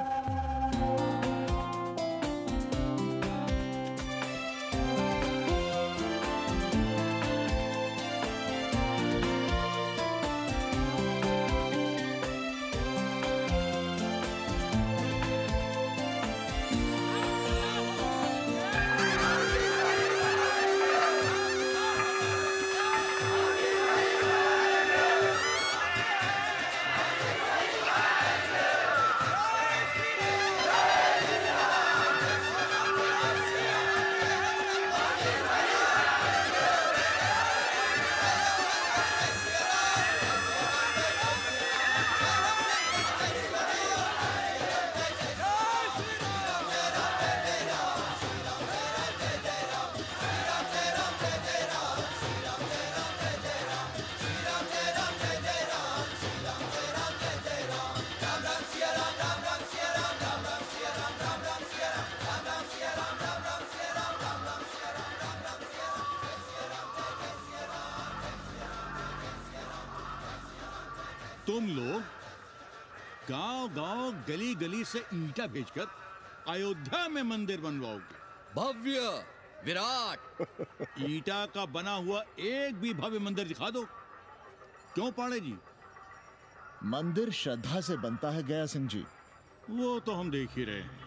गली गली से ईंटा भेजकर अयोध्या में मंदिर बनवाओगे? भव्य, विराट। ईंटा का बना हुआ एक भी भव्य मंदिर दिखा दो। क्यों पाड़े जी? मंदिर श्रद्धा से बनता है गया सिंह जी। वो तो हम देख ही रहे हैं।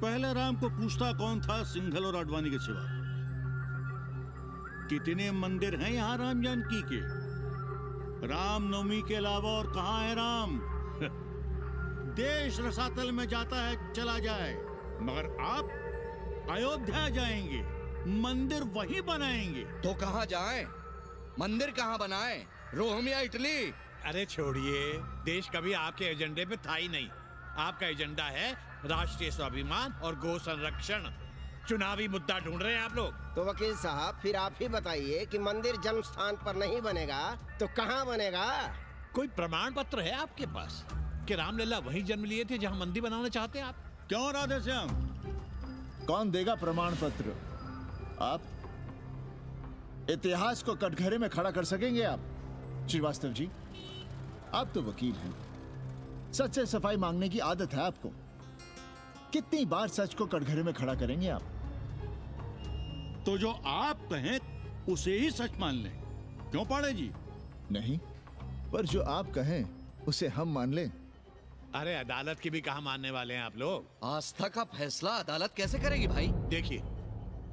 पहले राम को पूछता कौन था सिंघल और आडवाणी के सिवा? कितने मंदिर हैं यहाँ राम जानकी के? रामनवमी के अलावा और कहाँ है राम? देश रसातल में जाता है चला जाए, मगर आप अयोध्या जाएंगे, मंदिर वहीं बनाएंगे। तो कहाँ जाएं? मंदिर कहाँ बनाएं? रोम या इटली? अरे छोड़िए, देश कभी आपके एजेंडे पे था ही नहीं। आपका एजेंडा है राष्ट्रीय स्वाभिमान और गौ संरक्षण। चुनावी मुद्दा ढूंढ रहे हैं आप लोग। तो वकील साहब फिर आप ही बताइए कि मंदिर जन्म स्थान पर नहीं बनेगा तो कहाँ बनेगा? कोई प्रमाण पत्र है आपके पास कि रामलला वहीं जन्म लिए थे जहां मंदिर बनाना चाहते हैं आप? क्यों राधे श्याम? कौन देगा प्रमाण पत्र? आप इतिहास को कटघरे में खड़ा कर सकेंगे आप? श्रीवास्तव जी, आप तो वकील हैं, सच से सफाई मांगने की आदत है आपको। कितनी बार सच को कटघरे में खड़ा करेंगे आप? तो जो आप कहें उसे ही सच मान लें। क्यों पाड़े जी? नहीं, पर जो आप कहें उसे हम मान लें। अरे अदालत की भी कहा मानने वाले हैं आप लोग? आस्था का फैसला अदालत कैसे करेगी भाई? देखिए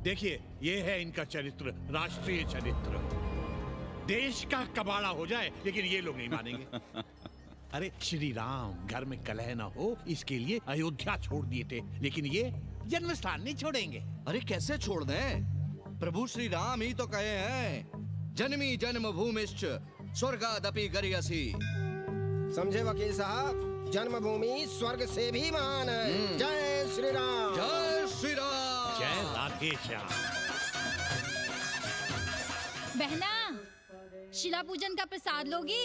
देखिए, ये है इनका चरित्र, राष्ट्रीय चरित्र। देश का कबाड़ा हो जाए लेकिन ये लोग नहीं मानेंगे। अरे श्री राम घर में कलह न हो इसके लिए अयोध्या छोड़ दिए थे, लेकिन ये जन्म स्थान नहीं छोड़ेंगे। अरे कैसे छोड़ दें? प्रभु श्री राम ही तो कहे हैं, जन्मी जन्म भूमिश्च स्वर्गादपि गरियसी। समझे वकील साहब, जन्मभूमि स्वर्ग से भी महान है। जय श्री राम। जय श्री राम। जय राधे श्याम। बहना, शिला पूजन का प्रसाद लोगी?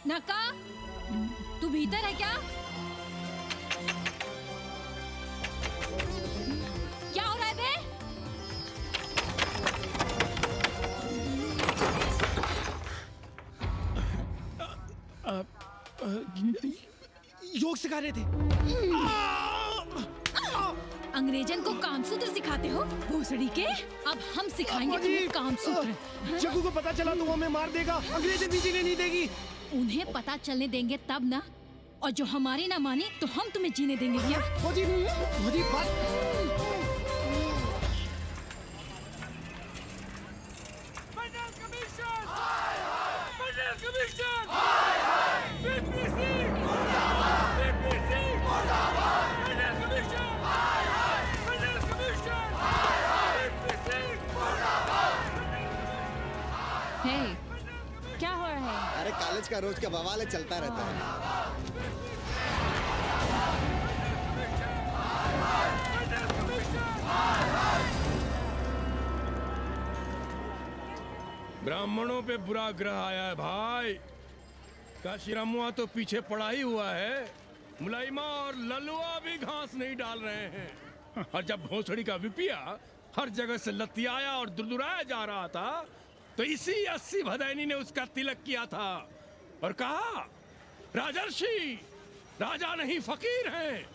नक्का, तू भीतर है क्या? क्या हो रहा है बे? योग सिखा रहे थे। अंग्रेजन को कामसूत्र सिखाते हो भोसड़ी के? अब हम सिखाएंगे तुम्हें कामसूत्र। जग्गू को पता चला तो वो हमें मार देगा। अंग्रेजन भी जीने नहीं देगी। उन्हें पता चलने देंगे तब ना, और जो हमारी ना मानी तो हम तुम्हें जीने देंगे क्या? क्या हो रहा है? अरे कॉलेज का रोज का बवाल चलता रहता है। ब्राह्मणों पे बुरा ग्रह आया है भाई। काशीरामुआ तो पीछे पड़ा ही हुआ है, मुलाइमा और ललुआ भी घास नहीं डाल रहे हैं। और जब भोसड़ी का विपिया हर जगह से लतियाया और दुरदुराया जा रहा था, तो इसी 80 भदैनी ने उसका तिलक किया था और कहा, राजर्षि राजा नहीं फकीर हैं,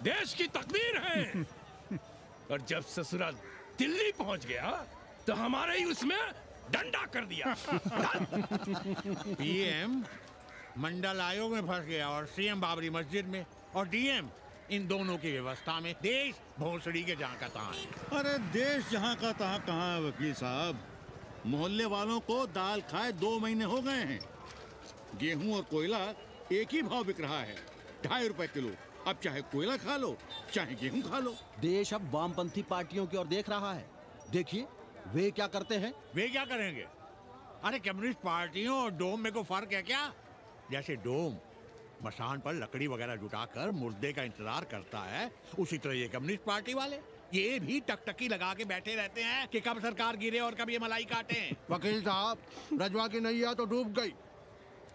देश की तकदीर हैं। और जब ससुरा दिल्ली पहुंच गया तो हमारे ही उसमें डंडा कर दिया। पीएम मंडल आयोग में फंस गया और सीएम बाबरी मस्जिद में, और डीएम इन दोनों की व्यवस्था में। देश भोसड़ी के जहाँ का तहाँ है। अरे देश जहाँ का तहाँ कहाँ है वकील साहब? मोहल्ले वालों को दाल खाए 2 महीने हो गए हैं। गेहूं और कोयला एक ही भाव बिक रहा है, 2.5 रुपए किलो। अब चाहे कोयला खा लो चाहे गेहूं खा लो। देश अब वामपंथी पार्टियों की ओर देख रहा है। देखिए वे क्या करते हैं। वे क्या करेंगे? अरे कम्युनिस्ट पार्टियों और डोम में को फर्क है क्या? जैसे डोम मसान पर लकड़ी वगैरह जुटाकर मुर्दे का इंतजार करता है, उसी तरह ये कम्युनिस्ट पार्टी वाले ये भी टकटकी लगा के बैठे रहते हैं कि कब सरकार गिरे और कब ये मलाई काटे। वकील साहब, रजवा की नैया तो डूब गई,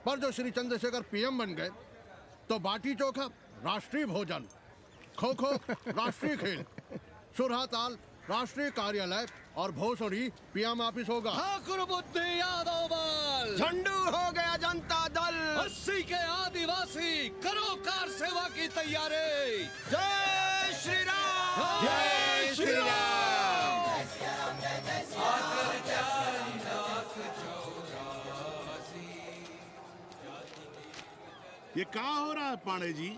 पर जो श्री चंद्रशेखर पीएम बन गए तो बाटी चोखा राष्ट्रीय भोजन, खो खो राष्ट्रीय खेल, सुरहा ताल राष्ट्रीय कार्यालय और भोसड़ी पीएम ऑफिस होगा। ठाकुर बुद्धि यादव बल, झंडू हो गया जनता दल, 80 के आदिवासी करो कार सेवा की तैयारी। जय श्री राम, जय श्री राम। ये क्या हो रहा है पांडे जी?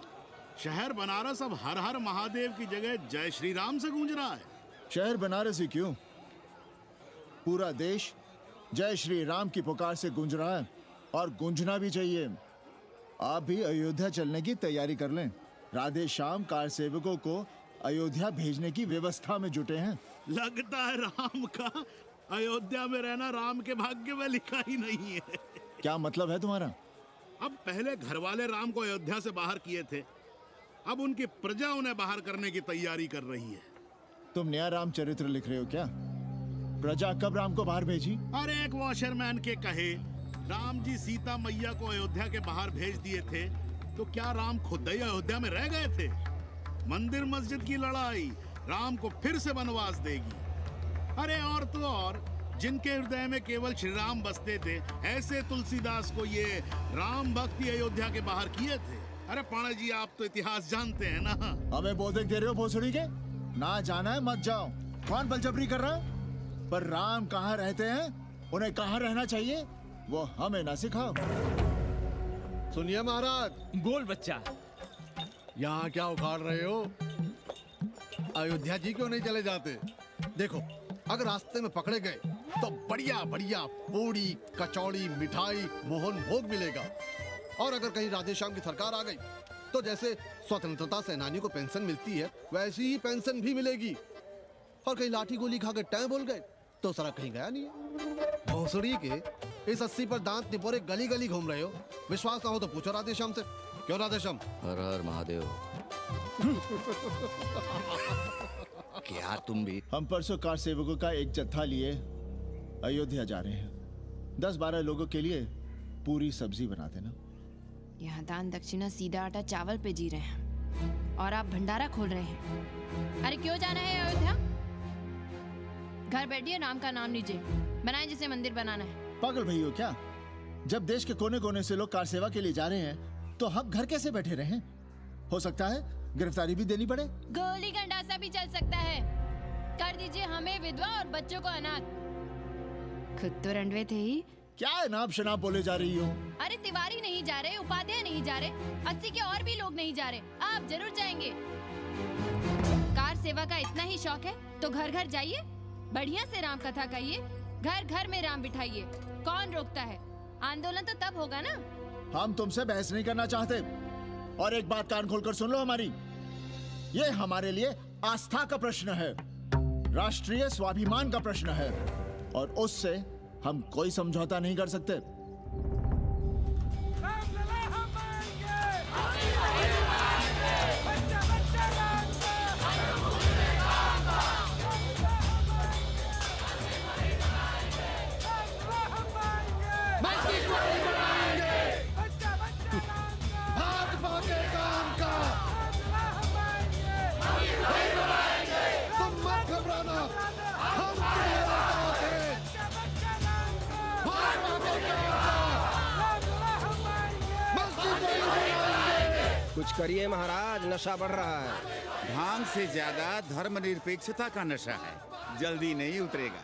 शहर बनारस अब हर हर महादेव की जगह जय श्री राम से गूंज रहा है। शहर बनारस ही क्यों, पूरा देश जय श्री राम की पुकार से गूंज रहा है और गूंजना भी चाहिए। आप भी अयोध्या चलने की तैयारी कर लें। राधे श्याम कार सेवकों को अयोध्या भेजने की व्यवस्था में जुटे हैं। लगता है राम का अयोध्या में रहना राम के भाग्य में लिखा ही नहीं है। क्या मतलब है तुम्हारा? अब पहले घर वाले राम को अयोध्या से बाहर किए थे, अब उनकी प्रजा उन्हें बाहर करने की तैयारी कर रही है। तुम नया रामचरित्र लिख रहे हो क्या? प्रजा कब राम को बाहर भेजी? अरे एक वॉशरमैन के कहे राम जी सीता मैया को अयोध्या के बाहर भेज दिए थे, तो क्या राम खुद ही अयोध्या में रह गए थे? मंदिर मस्जिद की लड़ाई राम को फिर से वनवास देगी। अरे और तो और, जिनके हृदय में केवल श्री राम बसते थे, ऐसे तुलसीदास को ये राम भक्ति अयोध्या के बाहर किए थे। अरे पाणा जी, आप तो इतिहास जानते हैं ना। हमें बोधक दे रहे हो भोसड़ी के? ना जाना है मत जाओ। कौन बलजबरी कर रहा है? पर राम कहाँ रहते हैं, उन्हें कहाँ रहना चाहिए, वो हमें ना सिखाओ। सुनिए महाराज। बोल बच्चा। यहाँ क्या उखाड़ रहे हो? अयोध्या जी क्यों नहीं चले जाते? देखो, अगर रास्ते में पकड़े गए तो बढ़िया बढ़िया पूड़ी कचौड़ी मिठाई मोहन भोग मिलेगा। और अगर कहीं राधे श्याम की सरकार आ गई तो जैसे स्वतंत्रता सेनानियों को पेंशन मिलती है, वैसी ही पेंशन भी मिलेगी। और कहीं लाठी गोली खा के टैं बोल गए तो सारा कहीं गया नहीं है। भोसड़ी के इस 80 पर दांत निपोरे गली गली घूम रहे हो। विश्वास ना हो तो पूछो राधे श्याम से। क्यों राधे श्याम? हर हर महादेव। क्या तुम भी? हम परसों कार सेवकों का एक जत्था लिए अयोध्या जा रहे हैं। 10-12 लोगों के लिए पूरी सब्जी बना देना। यहाँ दान दक्षिणा सीधा आटा चावल पे जी रहे हैं और आप भंडारा खोल रहे हैं। अरे क्यों जाना है अयोध्या? घर बैठिए, राम का नाम लीजिए, बनाए जिसे मंदिर बनाना है। पागल भई हो क्या? जब देश के कोने कोने से लोग कार सेवा के लिए जा रहे हैं तो हम घर कैसे बैठे रहें? हो सकता है गिरफ्तारी भी देनी पड़े। गोली गंडासा भी चल सकता है। कर दीजिए हमें विधवा और बच्चों को अनाथ। खुद तो रंडवे थे ही। क्या नाप शनाप बोले जा रही हो? अरे तिवारी नहीं जा रहे, उपाध्याय नहीं जा रहे, 80 के और भी लोग नहीं जा रहे। आप जरूर जाएंगे। कार सेवा का इतना ही शौक है तो घर घर जाइए, बढ़िया से राम कथा कहिए, घर घर में राम बिठाइए। कौन रोकता है? आंदोलन तो तब होगा ना। हम तुमसे बहस नहीं करना चाहते। और एक बात कान खोलकर सुन लो हमारी, ये हमारे लिए आस्था का प्रश्न है, राष्ट्रीय स्वाभिमान का प्रश्न है, और उससे हम कोई समझौता नहीं कर सकते। कुछ करिए महाराज, नशा बढ़ रहा है। भांग से ज्यादा धर्मनिरपेक्षता का नशा है, जल्दी नहीं उतरेगा।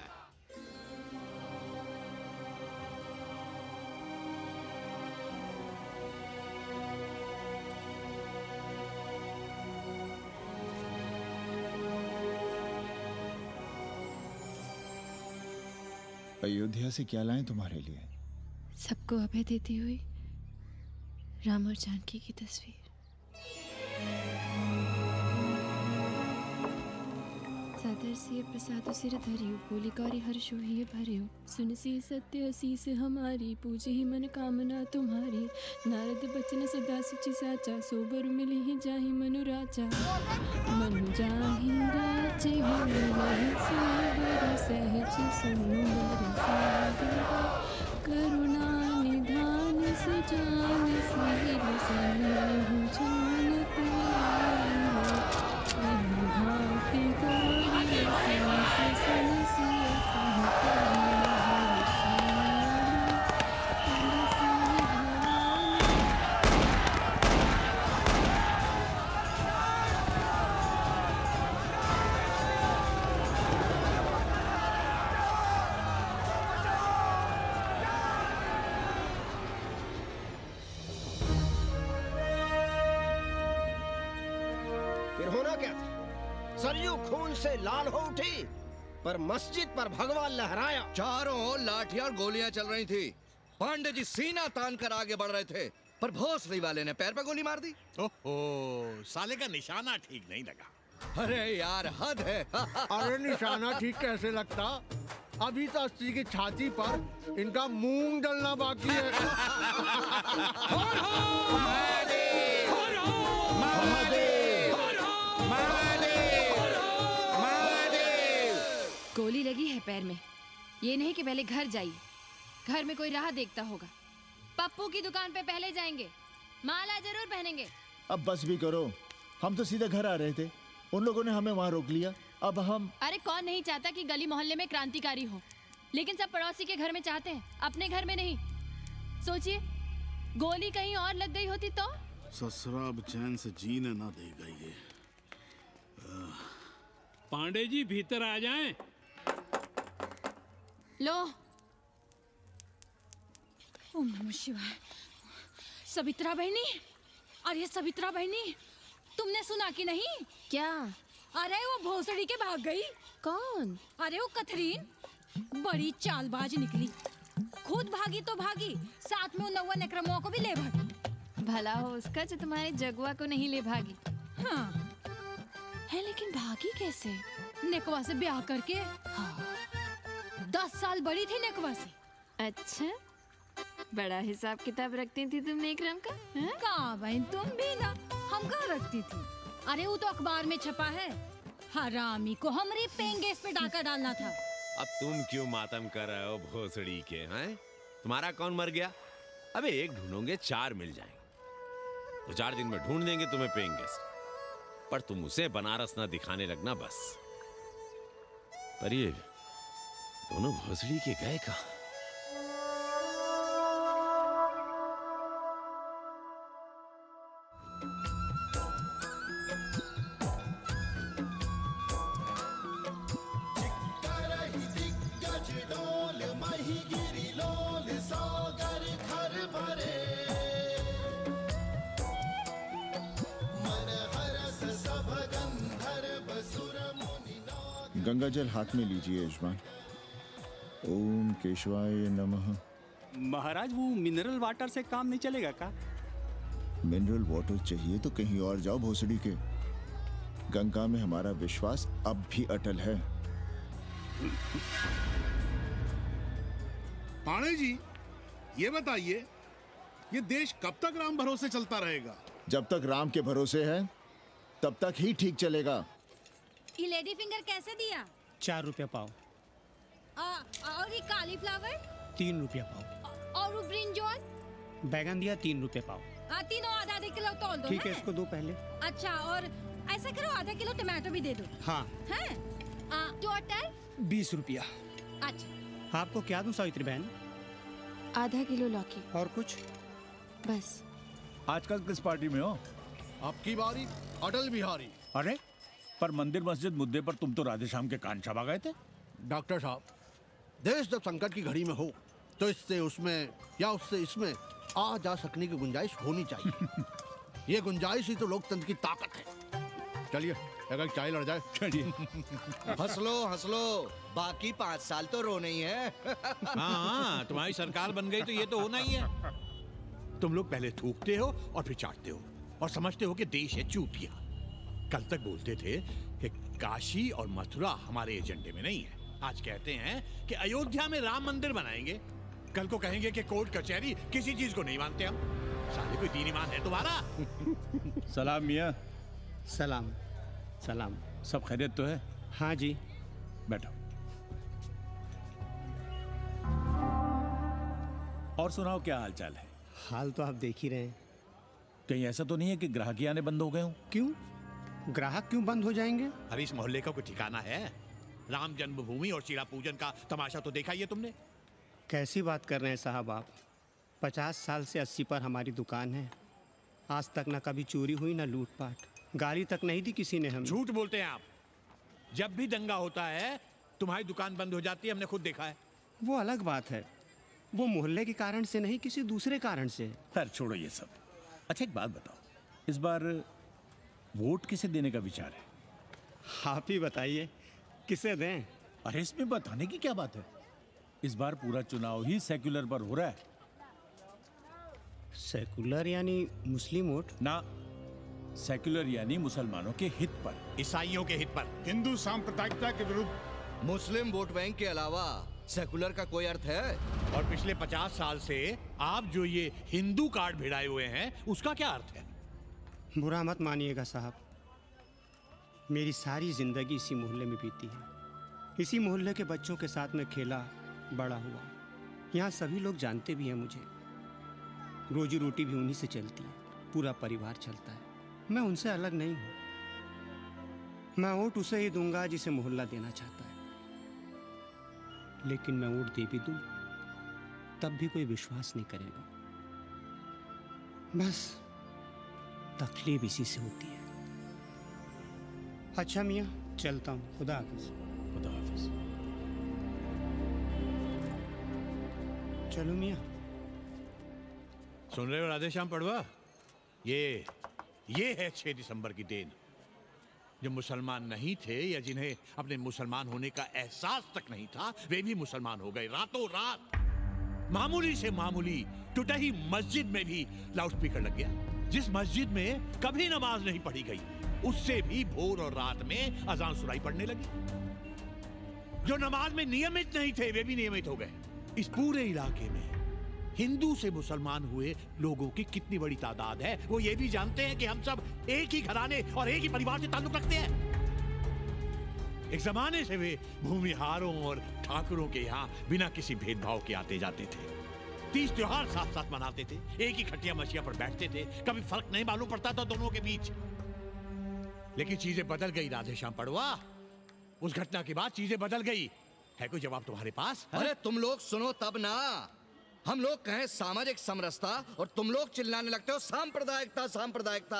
अयोध्या से क्या लाएं तुम्हारे लिए? सबको अभय देती हुई राम और जानकी की तस्वीर। सादर से प्रसाद सिर धरियो, बोली गौरी हर्षो ही भरियो, सुनसी सत्य असीस हमारी, पूजी ही मन कामना तुम्हारी। नारद बचन सदा सुचि साचा, सोबर मिली ही जाहि मनु राजा। मनु जाहि राजे होई नहीं सोबर, सहज सुंदर सागर, करुणा निधान सुजान सील सनहु जान भाति गौरी होना क्या था? सरयू खून से लाल हो उठी, पर मस्जिद पर भगवा लहराया। चारों ओर लाठियां और गोलियां चल रही थी। पांडे जी सीना तान कर आगे बढ़ रहे थे, पर भोसड़ी वाले ने पैर पे गोली मार दी। ओहो, साले का निशाना ठीक नहीं लगा। अरे यार, हद है। अरे निशाना ठीक कैसे लगता? अभी तो अस्सी की छाती पर इनका मूंग डलना बाकी है। गोली लगी है पैर में। ये नहीं कि पहले घर जाइए, घर में कोई राह देखता होगा। पप्पू की दुकान पे पहले जाएंगे, माला जरूर पहनेंगे। अब बस भी करो, हम तो सीधे घर आ रहे थे, उन लोगों ने हमें वहाँ रोक लिया। अब हम अरे कौन नहीं चाहता कि गली मोहल्ले में क्रांतिकारी हो, लेकिन सब पड़ोसी के घर में चाहते हैं, अपने घर में नहीं। सोचिए, गोली कहीं और लग गई होती तो? ससुरा अब चैन से जीने ना देगा ये। पांडे जी भीतर आ जाएं। लो। ओम नमः शिवाय। सवित्रा बहनी, अरे सवित्रा बहनी, तुमने सुना कि नहीं? क्या? अरे वो भोसड़ी के भाग गई। कौन? अरे वो कथरीन, बड़ी चालबाज निकली। खुद भागी तो भागी, साथ में उन 9 नक्रमों को भी ले भागी। भला हो उसका जो तुम्हारे जगुआ को नहीं ले भागी। हाँ है, लेकिन भागी कैसे? नेकवा से ब्याह करके। हाँ। 10 साल बड़ी थी नेकवा से। अच्छा, बड़ा हिसाब किताब रखती थी तुम नेकरम का? कहाँ बहन, तुम भी ना, हम कहाँ रखती थी। अरे वो तो अखबार में छपा है, हरामी को हमरी पेंगेस पे डाका डालना था। अब तुम क्यों मातम कर रहे हो भोसड़ी के? हैं? तुम्हारा कौन मर गया? अबे एक ढूंढोगे 4 मिल जाएंगे। 2-4 दिन में ढूंढ देंगे तुम्हें पेंगे से। पर तुम उसे बनारस ना दिखाने लगना बस। पर ये दोनों भोसड़ी के गए कहाँ? गंगा जल हाथ में लीजिए यजमान। ओम केशवाय नमः। महाराज, वो मिनरल वाटर से काम नहीं चलेगा का? मिनरल वाटर चाहिए तो कहीं और जाओ भोसड़ी के। गंगा में हमारा विश्वास अब भी अटल है। पाणे जी, ये बताइए, ये देश कब तक राम भरोसे चलता रहेगा? जब तक राम के भरोसे है तब तक ही ठीक चलेगा। ये लेडी फिंगर कैसे दिया? 4 रुपया पाव। और ये कालीफ्लावर? 3 रुपया पाव। और वो ब्रिंजॉल? बैगन दिया 3 रुपये पाव। तीनों आधा किलो तोल दो। ठीक है, इसको दो पहले। अच्छा, और ऐसा करो, आधा किलो टमाटो भी दे दो। हाँ। हैं? टोटल 20 रुपया। अच्छा, आपको क्या दूं सावित्री बहन? आधा किलो लौकी। और कुछ? बस। आजकल किस पार्टी में हो? आपकी बारी, अटल बिहारी। अरे, पर मंदिर मस्जिद मुद्दे पर तुम तो राधे श्याम के कान चबा गए थे। डॉक्टर साहब, देश जब संकट की घड़ी में हो तो इससे उसमें या उससे इसमें आ जा सकने की गुंजाइश होनी चाहिए। ये गुंजाइश ही तो लोकतंत्र की ताकत है। चलिए, अगर चाय लड़ जाए। चलिए। हंस लो, बाकी 5 साल तो रोने ही है। हाँ, तुम्हारी सरकार बन गई तो ये तो होना ही है। तुम लोग पहले थूकते हो और फिर चाटते हो और समझते हो कि देश है चूतिया। कल तक बोलते थे कि काशी और मथुरा हमारे एजेंडे में नहीं है। आज कहते हैं कि अयोध्या में राम मंदिर बनाएंगे। कल को कहेंगे कि कोर्ट कचहरी किसी चीज को नहीं मानते हम। साले कोई दीन ईमान है तुम्हारा? सलाम मियाँ। सलाम। सलाम। सब खैरियत तो है? हाँ जी। बैठो। और सुनाओ, क्या हाल चाल है? हाल तो आप देख ही रहे हैं। कहीं ऐसा तो नहीं है कि ग्राहक आने बंद हो गए हो? क्यों? ग्राहक क्यों बंद हो जाएंगे? अरे इस मोहल्ले का कोई ठिकाना है? राम जन्मभूमि और शीला पूजन का तमाशा तो देखा ही है तुमने। कैसी बात कर रहे हैं साहब आप? 50 साल से 80 पर हमारी दुकान है। आज तक ना कभी चोरी हुई ना लूटपाट। गाली तक नहीं दी किसी ने हमें। झूठ बोलते हैं आप। जब भी दंगा होता है तुम्हारी दुकान बंद हो जाती है, हमने खुद देखा है। वो अलग बात है, वो मोहल्ले के कारण से नहीं, किसी दूसरे कारण से। खैर छोड़ो ये सब। अच्छा, एक बात बताओ, इस बार वोट किसे देने का विचार है? आप ही बताइए, किसे दें? अरे इसमें बताने की क्या बात है? इस बार पूरा चुनाव ही सेक्युलर पर हो रहा है। सेकुलर यानी मुस्लिम वोट? ना, सेक्युलर यानी मुसलमानों के हित पर, ईसाइयों के हित पर, हिंदू सांप्रदायिकता के विरुद्ध। मुस्लिम वोट बैंक के अलावा सेकुलर का कोई अर्थ है? और पिछले 50 साल से आप जो ये हिंदू कार्ड भिड़ाए हुए हैं, उसका क्या अर्थ है? बुरा मत मानिएगा साहब, मेरी सारी जिंदगी इसी मोहल्ले में बीती है। इसी मोहल्ले के बच्चों के साथ में खेला, बड़ा हुआ। यहाँ सभी लोग जानते भी हैं मुझे। रोजी रोटी भी उन्हीं से चलती है, पूरा परिवार चलता है। मैं उनसे अलग नहीं हूँ। मैं वोट उसे ही दूंगा जिसे मोहल्ला देना चाहता है, लेकिन मैं वोट दे भी दूं तब भी कोई विश्वास नहीं करेगा। बस तकलीफ इसी से होती है। अच्छा मियाँ, चलता हूँ। खुदा हाफिज। खुदा हाफिज। चलो मियाँ। सुन रहे हो राधेश्याम पड़वा? ये है 6 दिसंबर की देन। जो मुसलमान नहीं थे या जिन्हें अपने मुसलमान होने का एहसास तक नहीं था, वे भी मुसलमान हो गए रातों रात। मामूली से मामूली टूटी मस्जिद में भी लाउडस्पीकर लग गया। जिस मस्जिद में कभी नमाज नहीं पढ़ी गई, उससे भी भोर और रात में अजान सुनाई पड़ने लगी। जो नमाज में नियमित नहीं थे, वे भी नियमित हो गए। इस पूरे इलाके में हिंदू से मुसलमान हुए लोगों की कितनी बड़ी तादाद है, वो ये भी जानते हैं कि हम सब एक ही घराने और एक ही परिवार से ताल्लुक रखते हैं। एक जमाने से वे भूमिहारों और ठाकुरों के यहाँ बिना किसी भेदभाव के आते जाते थे। 30 त्योहार साथ साथ मनाते थे, एक ही खटिया मछिया पर बैठते थे। कभी फर्क नहीं मालूम पड़ता था दोनों के बीच। लेकिन चीजें बदल गई राधेश्याम पड़वा। उस घटना के बाद चीजें बदल गई। है कोई जवाब तुम्हारे पास? अरे तुम लोग सुनो तब ना। हम लोग कहें सामाजिक समरसता और तुम लोग चिल्लाने लगते हो सांप्रदायिकता सांप्रदायिकता।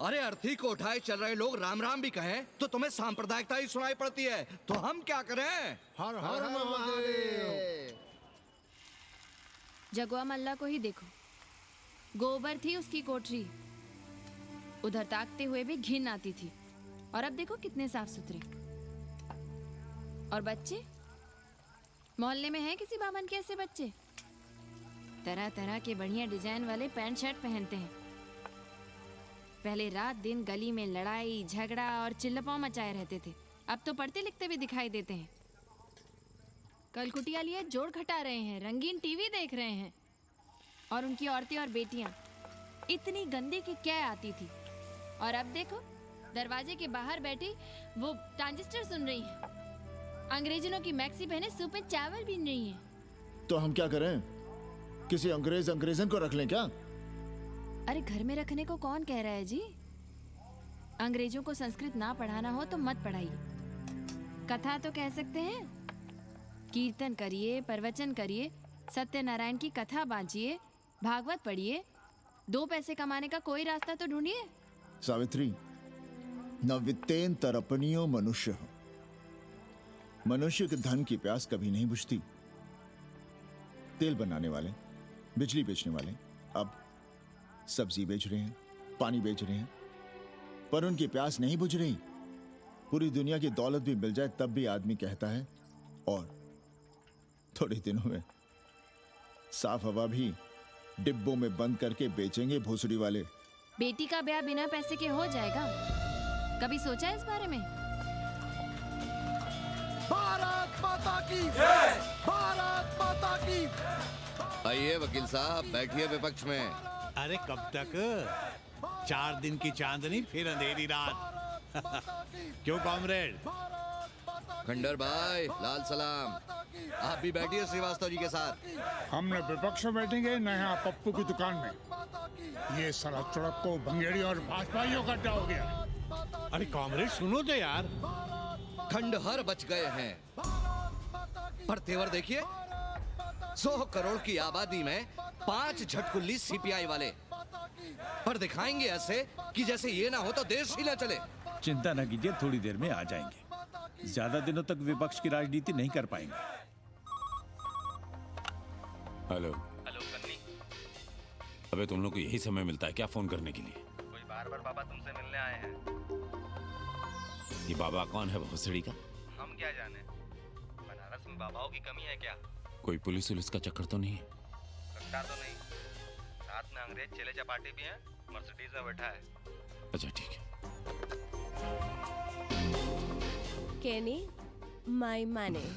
अरे अर्थी को उठाए चल रहे लोग राम राम भी कहें तो तुम्हें सांप्रदायिकता ही सुनाई पड़ती है। तो हम क्या करें? हर हर महादेव। जगुआ मल्ला को ही देखो, गोबर थी उसकी कोठरी, उधर ताकते हुए भी घिन आती थी। और अब देखो कितने साफ सुथरे। और बच्चे, मोहल्ले में हैं किसी बामन के ऐसे बच्चे? तरह तरह के बढ़िया डिजाइन वाले पैंट शर्ट पहनते हैं। पहले रात दिन गली में लड़ाई झगड़ा और चिल्लपाव मचाए रहते थे, अब तो पढ़ते लिखते भी दिखाई देते हैं। कल कुटिया लिए जोड़ घटा रहे हैं, रंगीन टीवी देख रहे हैं। और उनकी औरतें और बेटियां इतनी गंदी की क्या आती थी। और अब देखो दरवाजे के बाहर बैठी वो ट्रांजिस्टर सुन रही है। अंग्रेजनों की मैक्सी पहने सूप में चावल भी नहीं है। तो हम क्या करें? किसी अंग्रेजन को रख लें क्या? अरे घर में रखने को कौन कह रहा है जी? अंग्रेजों को संस्कृत ना पढ़ाना हो तो मत पढ़ाइए। कथा तो कह सकते हैं, कीर्तन करिए, प्रवचन करिए, सत्यनारायण की कथा बांचिए, भागवत पढ़िए। 2 पैसे कमाने का कोई रास्ता तो ढूंढिए। सावित्री, न वित्तेन तरपनियो मनुष्य। मनुष्य के धन की प्यास कभी नहीं बुझती। तेल बनाने वाले, बिजली बेचने वाले अब सब्जी बेच रहे हैं, पानी बेच रहे हैं, पर उनकी प्यास नहीं बुझ रही। पूरी दुनिया की दौलत भी मिल जाए तब भी आदमी कहता है और थोड़े दिनों में साफ हवा भी डिब्बों में बंद करके बेचेंगे भोसड़ी वाले। बेटी का ब्याह बिना पैसे के हो जाएगा? कभी सोचा है इस बारे में? भारत माता की जय! भारत माता की। आइए वकील साहब, बैठिए विपक्ष में। अरे कब तक? 4 दिन की चांदनी फिर अंधेरी रात। क्यों कॉमरेड? खंडर भाई, लाल सलाम। आप भी बैठिए श्रीवास्तव जी के साथ। हमने विपक्ष में बैठेंगे न यहाँ पप्पू की दुकान में। ये सारा चुड़क को भंगेड़ी और भाजपाइयों का अड्डा हो गया। अरे कॉमरेड सुनो तो यार। खंडहर बच गए हैं, पर तेवर देखिए, 100 करोड़ की आबादी में 5 झटकुल्ली सीपीआई वाले। पर दिखाएंगे ऐसे कि जैसे ये ना हो तो देश ही ना चले। चिंता न कीजिए, थोड़ी देर में आ जाएंगे। ज्यादा दिनों तक विपक्ष की राजनीति नहीं कर पाएंगे। हेलो। हेलो कन्नी। अबे तुम लोग को यही समय मिलता है क्या फोन करने के लिए? कोई बाहर बार बार बाबा तुमसे मिलने आए हैं। ये बाबा कौन है भोसड़ी का? हम क्या जाने, बनारस में बाबाओं की कमी है क्या? कोई पुलिस उलिस का चक्कर तो नहीं है? लगता तो नहीं। साथ में अंग्रेज चेले चपाटी भी हैं, मर्सिडीज में बैठा है। अच्छा ठीक है। Kenny, my money.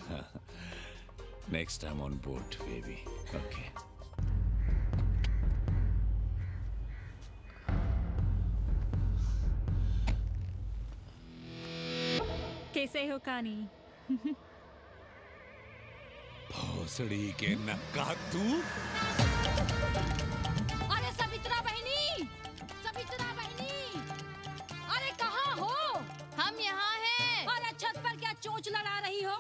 Next time on board, baby. Okay. कैसे हो कानी? भोसड़ी के नक्का तू? अरे सवित्रा बहनी, सवित्रा बहनी, अरे कहाँ हो? हम यहाँ हैं। अरे छत पर क्या चोंच लड़ा रही हो?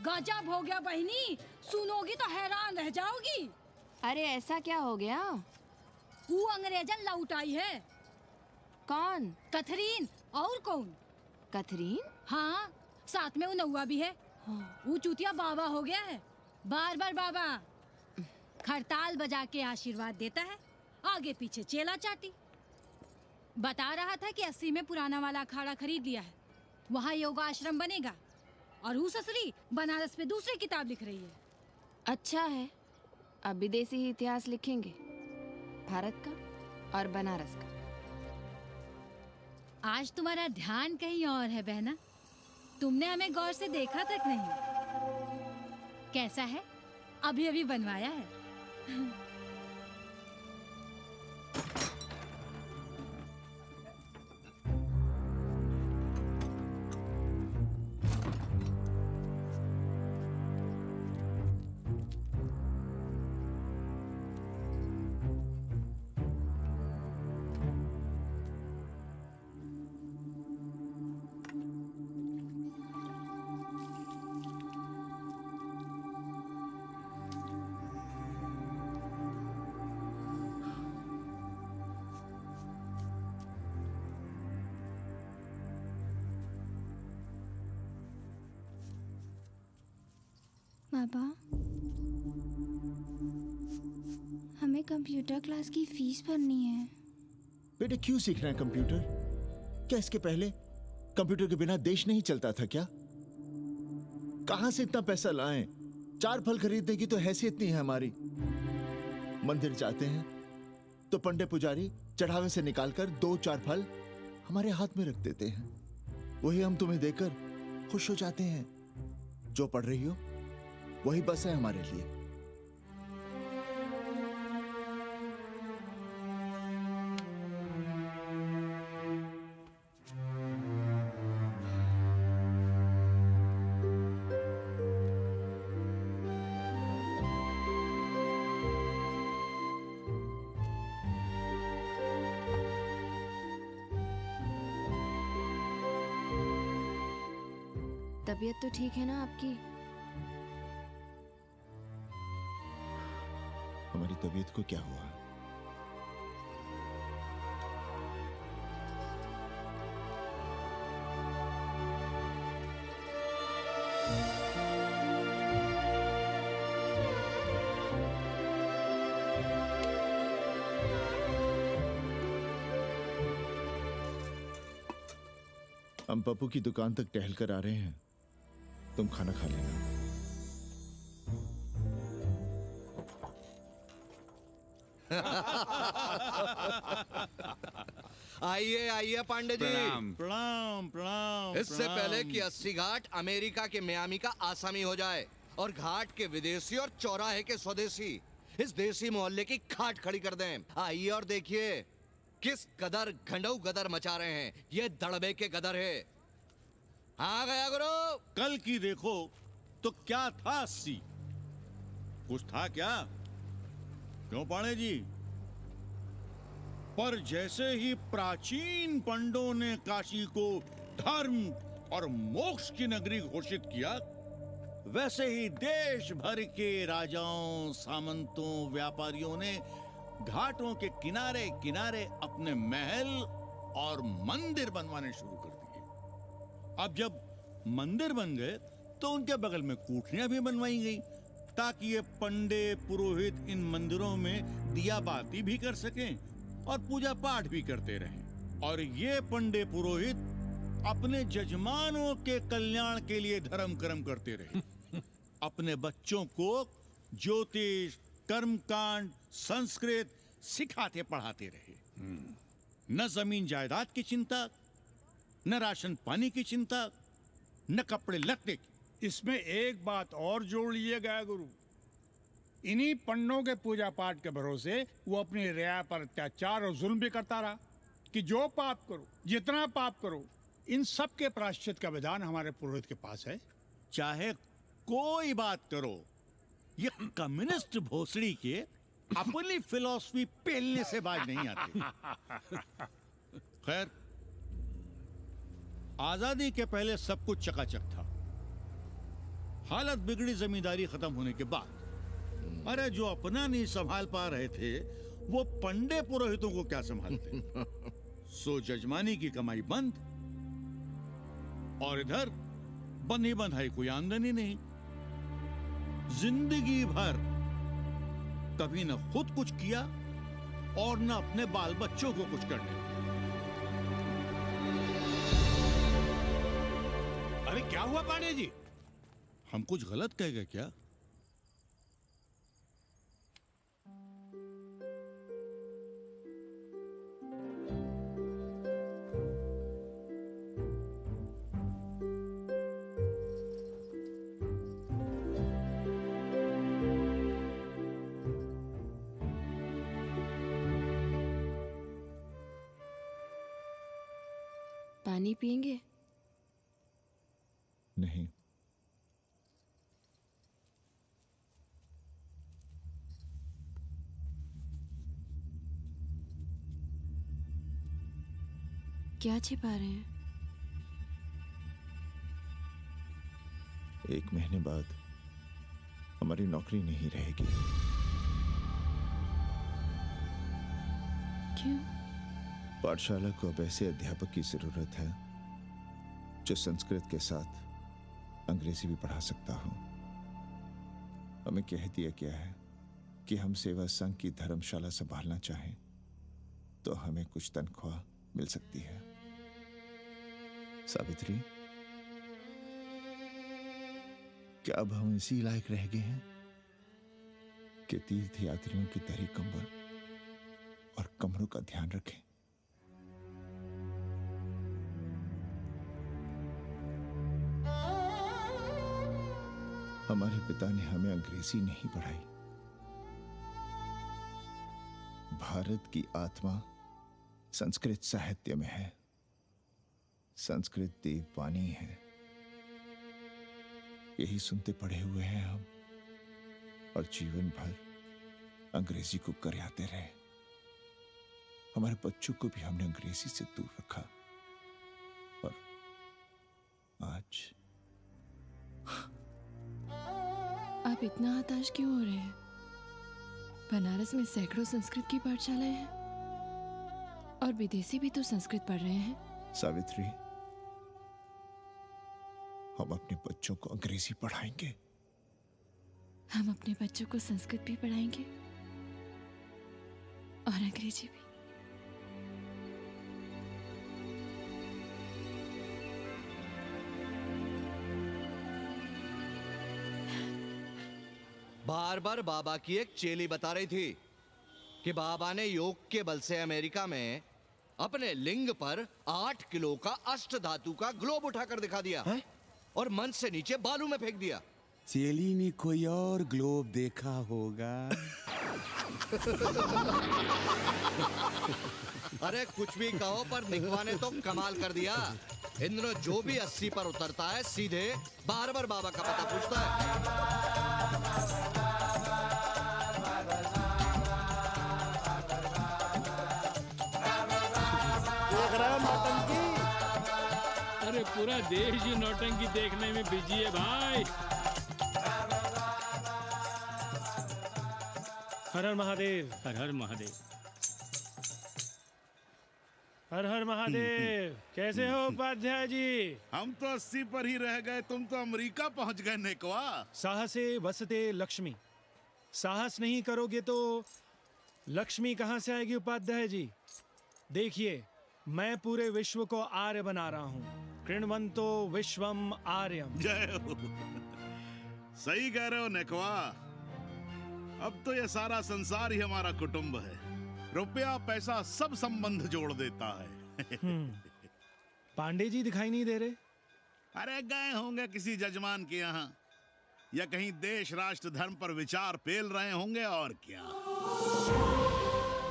गजब हो गया बहनी, सुनोगी तो हैरान रह जाओगी। अरे ऐसा क्या हो गया? वो अंग्रेजन लौट आई है। कौन? कथरीन। और कौन? कथरीन? हाँ, साथ में वो नौवा भी है। वो चूतिया बाबा हो गया है। बार बार बाबा खड़ताल बजा के आशीर्वाद देता है, आगे पीछे चेला चाटी। बता रहा था कि 80 में पुराना वाला अखाड़ा खरीद लिया है, वहाँ योगा आश्रम बनेगा। और वो ससुरी बनारस में दूसरी किताब लिख रही है। अच्छा है, अब विदेशी ही इतिहास लिखेंगे, भारत का और बनारस का। आज तुम्हारा ध्यान कहीं और है बहना, तुमने हमें गौर से देखा तक नहीं। कैसा है? अभी अभी बनवाया है। बाबा, हमें कंप्यूटर क्लास की फीस भरनी है। बेटे क्यों सीखना है कंप्यूटर? क्या इसके पहले कंप्यूटर के बिना देश नहीं चलता था क्या? कहां से इतना पैसा लाएं? 4 फल खरीदने की तो हैसियत नहीं है हमारी। मंदिर जाते हैं तो पंडे पुजारी चढ़ावे से निकालकर 2-4 फल हमारे हाथ में रख देते हैं, वही हम तुम्हें देकर खुश हो जाते हैं। जो पढ़ रही हो वही बस है हमारे लिए। तबीयत तो ठीक है ना आपकी? हमारी तबीयत को क्या हुआ? हम पप्पू की दुकान तक टहल कर आ रहे हैं, तुम खाना खा लेना। आइए आइए पांडे जी। प्रणाम प्रणाम प्रणाम। इससे पहले कि 80 घाट अमेरिका के मियामी का आसामी हो जाए और घाट के विदेशी और चौराहे के स्वदेशी इस देसी मोहल्ले की खाट खड़ी कर दें, आइए और देखिए किस कदर घंडऊ गदर मचा रहे हैं ये दड़बे के गदर है। हाँ गया गुरु। कल की देखो तो क्या था 80? कुछ था क्या? क्यों पांडे जी? पर जैसे ही प्राचीन पंडों ने काशी को धर्म और मोक्ष की नगरी घोषित किया, वैसे ही देश भर के राजाओं, सामंतों, व्यापारियों ने घाटों के किनारे किनारे अपने महल और मंदिर बनवाने शुरू कर दिए। अब जब मंदिर बन गए तो उनके बगल में कोठरियां भी बनवाई गई ताकि ये पंडे पुरोहित इन मंदिरों में दिया बाती भी कर सकें और पूजा पाठ भी करते रहें। और ये पंडे पुरोहित अपने जजमानों के कल्याण के लिए धर्म कर्म करते रहे। अपने बच्चों को ज्योतिष, कर्मकांड, संस्कृत सिखाते पढ़ाते रहे। न जमीन जायदाद की चिंता, न राशन पानी की चिंता, न कपड़े लत्ते की। इसमें एक बात और जोड़ लीजिएगा गुरु, इन्हीं पंडों के पूजा पाठ के भरोसे वो अपनी रिया पर अत्याचार और जुल्म भी करता रहा कि जो पाप करो, जितना पाप करो, इन सब के प्रायश्चित का विधान हमारे पुरोहित के पास है। चाहे कोई बात करो, ये कम्युनिस्ट भोसड़ी के अपनी फिलॉसफी पेलने से बाज नहीं आती। खैर, आजादी के पहले सब कुछ चकाचक था। हालत बिगड़ी जमींदारी खत्म होने के बाद। अरे जो अपना नहीं संभाल पा रहे थे, वो पंडे पुरोहितों को क्या संभालते। सो जजमानी की कमाई बंद, और इधर बंधी बंधाई कोई आमदनी नहीं। जिंदगी भर कभी न खुद कुछ किया और न अपने बाल बच्चों को कुछ करने। अरे क्या हुआ पांडे जी? हम कुछ गलत कह गए क्या? पानी पिएंगे? नहीं। क्या छिपा रहे हैं? 1 महीने बाद हमारी नौकरी नहीं रहेगी। क्यों? पाठशाला को अब ऐसे अध्यापक की जरूरत है जो संस्कृत के साथ अंग्रेजी भी पढ़ा सकता हो। हमें कह दिया गया है कि हम सेवा संघ की धर्मशाला संभालना चाहें तो हमें कुछ तनख्वाह मिल सकती है। सावित्री, क्या अब हम इसी लायक रह गए हैं कि तीर्थ यात्रियों की दरी कंबल और कमरों का ध्यान रखें? हमारे पिता ने हमें अंग्रेजी नहीं पढ़ाई। भारत की आत्मा संस्कृत साहित्य में है। संस्कृत देववाणी है। यही सुनते पढ़े हुए हैं हम, और जीवन भर अंग्रेजी को करियाते रहे। हमारे बच्चों को भी हमने अंग्रेजी से दूर रखा, और आज आप इतना हताश क्यों हो रहे हैं? बनारस में सैकड़ों संस्कृत की पाठशालाएं हैं और विदेशी भी तो संस्कृत पढ़ रहे हैं। सावित्री, हम अपने बच्चों को अंग्रेजी पढ़ाएंगे। हम अपने बच्चों को संस्कृत भी पढ़ाएंगे और अंग्रेजी भी। बार बार बाबा की एक चेली बता रही थी कि बाबा ने योग के बल से अमेरिका में अपने लिंग पर 8 किलो का अष्ट धातु का ग्लोब उठाकर दिखा दिया है? और मंच से नीचे बालू में फेंक दिया। चेली ने कोई और ग्लोब देखा होगा। अरे कुछ भी कहो, पर निकवा ने तो कमाल कर दिया। इंद्र जो भी 80 पर उतरता है सीधे बार बार बाबा का पता पूछता है। नौटंकी। अरे पूरा देश ही नौटंकी देखने में बिजी है भाई। हर हर महादेव। हर हर महादेव। हर हर महादेव। कैसे हो उपाध्याय जी? हम तो 80 पर ही रह गए, तुम तो अमेरिका पहुंच गए नेकवा। साहसे वसते लक्ष्मी। साहस नहीं करोगे तो लक्ष्मी कहां से आएगी उपाध्याय जी? देखिए, मैं पूरे विश्व को आर्य बना रहा हूँ। कृण्वन्तो विश्वम आर्यम। जय हो। सही कह रहे हो नेकवा। अब तो ये सारा संसार ही हमारा कुटुंब है। रुपया पैसा सब संबंध जोड़ देता है। पांडे जी दिखाई नहीं दे रहे? अरे गए होंगे किसी जजमान के यहाँ, या कहीं देश राष्ट्र धर्म पर विचार पेल रहे होंगे, और क्या।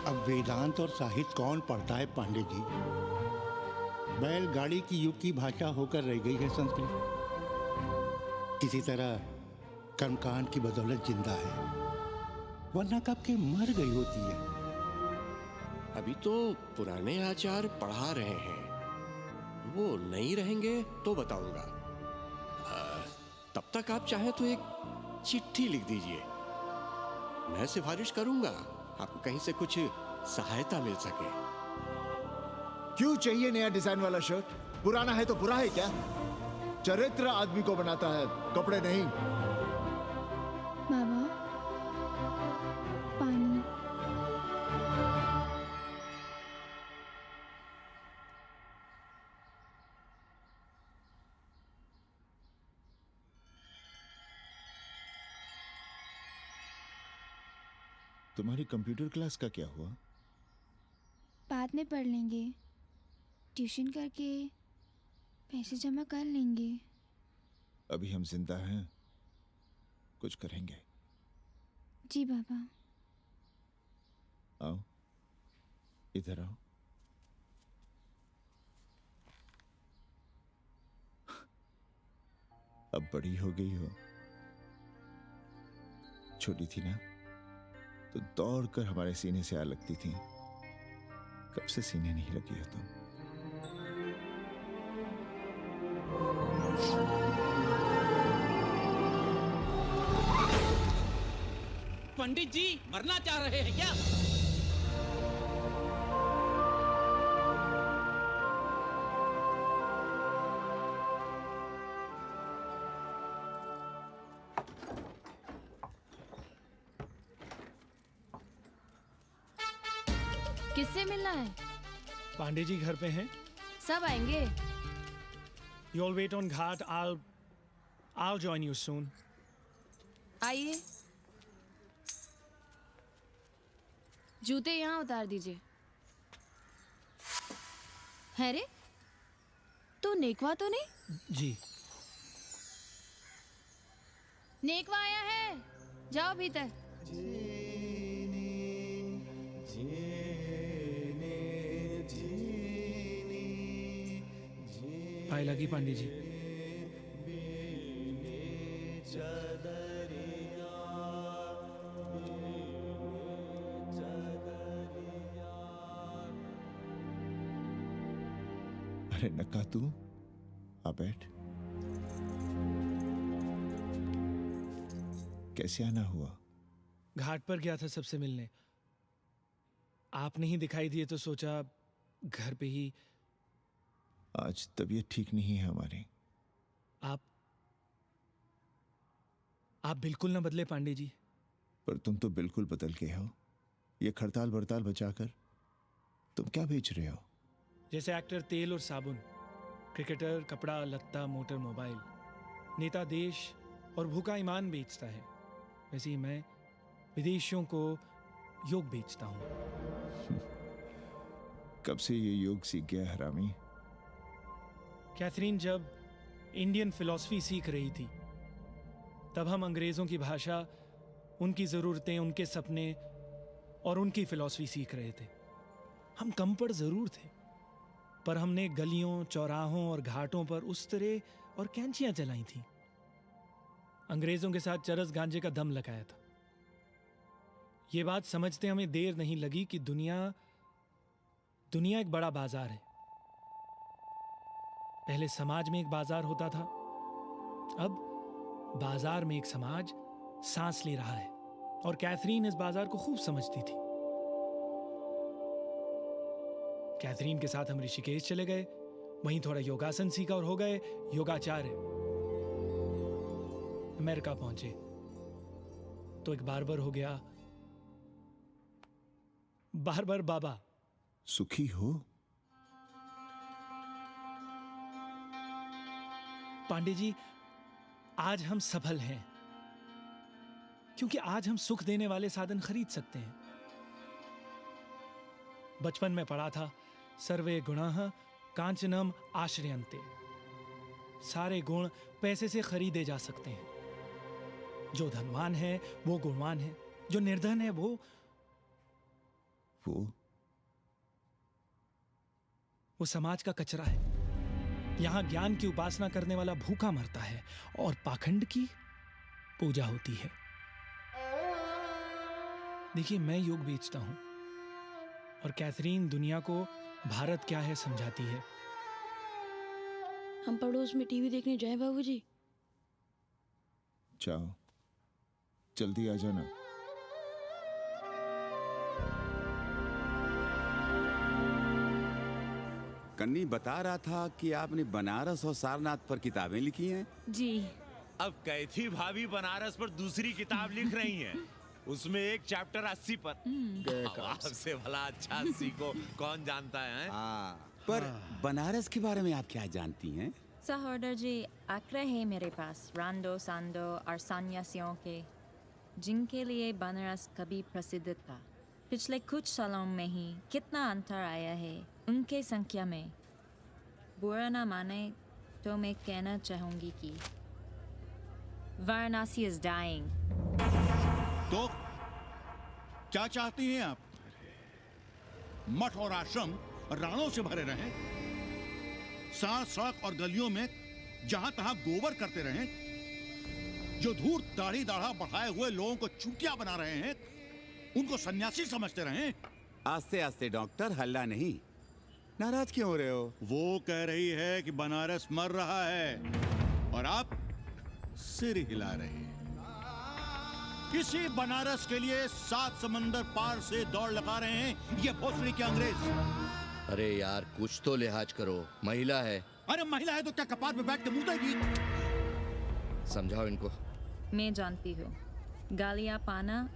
अब वेदांत और साहित्य कौन पढ़ता है पांडे जी? बैलगाड़ी की युग की भाषा होकर रह गई है संस्कृत। किसी तरह कर्मकांड की बदौलत जिंदा है, वरना कब के मर गई होती है। अभी तो पुराने आचार पढ़ा रहे हैं, वो नहीं रहेंगे तो बताऊंगा। तब तक आप चाहें तो एक चिट्ठी लिख दीजिए, मैं सिफारिश करूंगा आपको कहीं से कुछ सहायता मिल सके। क्यों चाहिए नया डिजाइन वाला शर्ट? पुराना है तो बुरा है क्या? चरित्र आदमी को बनाता है, कपड़े नहीं। बाबा, पानी। तुम्हारी कंप्यूटर क्लास का क्या हुआ? बाद में पढ़ लेंगे, ट्यूशन करके पैसे जमा कर लेंगे। अभी हम जिंदा हैं, कुछ करेंगे। जी बाबा। आओ, इधर आओ। अब बड़ी हो गई हो। छोटी थी ना तो दौड़कर हमारे सीने से आ लगती थी। कब से सीने नहीं लगी हो तुम? पंडित जी मरना चाह रहे हैं क्या? किससे मिलना है? पांडे जी घर पे हैं? सब आएंगे। You'll wait on Ghat. I'll join you soon. आइए। जूते यहाँ उतार दीजिए। है रे, तो नेकवा तो नहीं? जी। नेकवा आया है, जाओ भीतर। आए लगी पांडे जी। अरे नक्का तू आ बैठ। कैसे आना हुआ? घाट पर गया था सबसे मिलने। आप नहीं दिखाई दिए तो सोचा घर पे ही। आज तबीयत ठीक नहीं है हमारी। आप बिल्कुल ना बदले पांडे जी। पर तुम तो बिल्कुल बदल के हो। ये खड़ताल बड़ताल बचाकर तुम क्या बेच रहे हो? जैसे एक्टर तेल और साबुन, क्रिकेटर कपड़ा लत्ता मोटर मोबाइल, नेता देश और भूखा ईमान बेचता है, वैसे ही मैं विदेशियों को योग बेचता हूँ। कब से ये योग सीख गया हरामी? कैथरीन जब इंडियन फिलॉसफी सीख रही थी तब हम अंग्रेजों की भाषा, उनकी ज़रूरतें, उनके सपने और उनकी फिलॉसफी सीख रहे थे। हम कम पढ़ जरूर थे, पर हमने गलियों, चौराहों और घाटों पर उस्तरे और कैंचियां चलाई थीं। अंग्रेजों के साथ चरस गांजे का दम लगाया था। ये बात समझते हमें देर नहीं लगी कि दुनिया एक बड़ा बाजार है। पहले समाज में एक बाजार होता था, अब बाजार में एक समाज सांस ले रहा है, और कैथरीन इस बाजार को खूब समझती थी। कैथरीन के साथ हम ऋषिकेश चले गए, वहीं थोड़ा योगासन सीखा और हो गए योगाचार्य। अमेरिका पहुंचे तो एक बार्बर हो गया, बार्बर बाबा। सुखी हो? पांडे जी, आज हम सफल हैं क्योंकि आज हम सुख देने वाले साधन खरीद सकते हैं। बचपन में पढ़ा था, सर्वे गुणाः कांचनम आश्रयन्ते। सारे गुण पैसे से खरीदे जा सकते हैं। जो धनवान है वो गुणवान है, जो निर्धन है वो समाज का कचरा है। यहां ज्ञान की उपासना करने वाला भूखा मरता है और पाखंड की पूजा होती है। देखिए, मैं योग बेचता हूं और कैथरीन दुनिया को भारत क्या है समझाती है। हम पड़ोस में टीवी देखने जाए बाबूजी? जाओ, जल्दी आ जाना। कन्नी बता रहा था कि आपने बनारस और सारनाथ पर किताबें लिखी हैं। जी। अब कैथी भाभी बनारस पर दूसरी किताब लिख रही हैं। उसमें एक चैप्टर 80 पर। आपसे भला अच्छा 80 को कौन जानता है? पर बनारस के बारे में आप क्या जानती हैं? सहोदर जी, आंकड़े हैं मेरे पास रांडो सांडो और सन्यासियों के, जिनके लिए बनारस कभी प्रसिद्ध था। पिछले कुछ सालों में ही कितना अंतर आया है उनके संख्या में। बुरा ना माने तो मैं कहना चाहूंगी कि वाराणसी is dying। तो क्या चाहती हैं आप? मठ और आश्रम राणों से भरे रहें, सड़क और गलियों में जहां तहां गोबर करते रहें, जो धूर्त दाढ़ी दाढ़ा बढ़ाए हुए लोगों को चूतिया बना रहे हैं उनको सन्यासी समझते रहें। आस्ते आस्ते डॉक्टर, हल्ला नहीं। नाराज क्यों हो रहे हो? वो कह रही है कि बनारस मर रहा है और आप सिर हिला रहे हैं। इसी बनारस के लिए 7 समंदर पार से दौड़ लगा रहे हैं ये भोसड़ी के अंग्रेज। अरे यार, कुछ तो लिहाज करो, महिला है। अरे महिला है तो क्या कपाट में बैठ के मुतेगी? समझाओ इनको। मैं जानती हूँ, गालियाँ पाना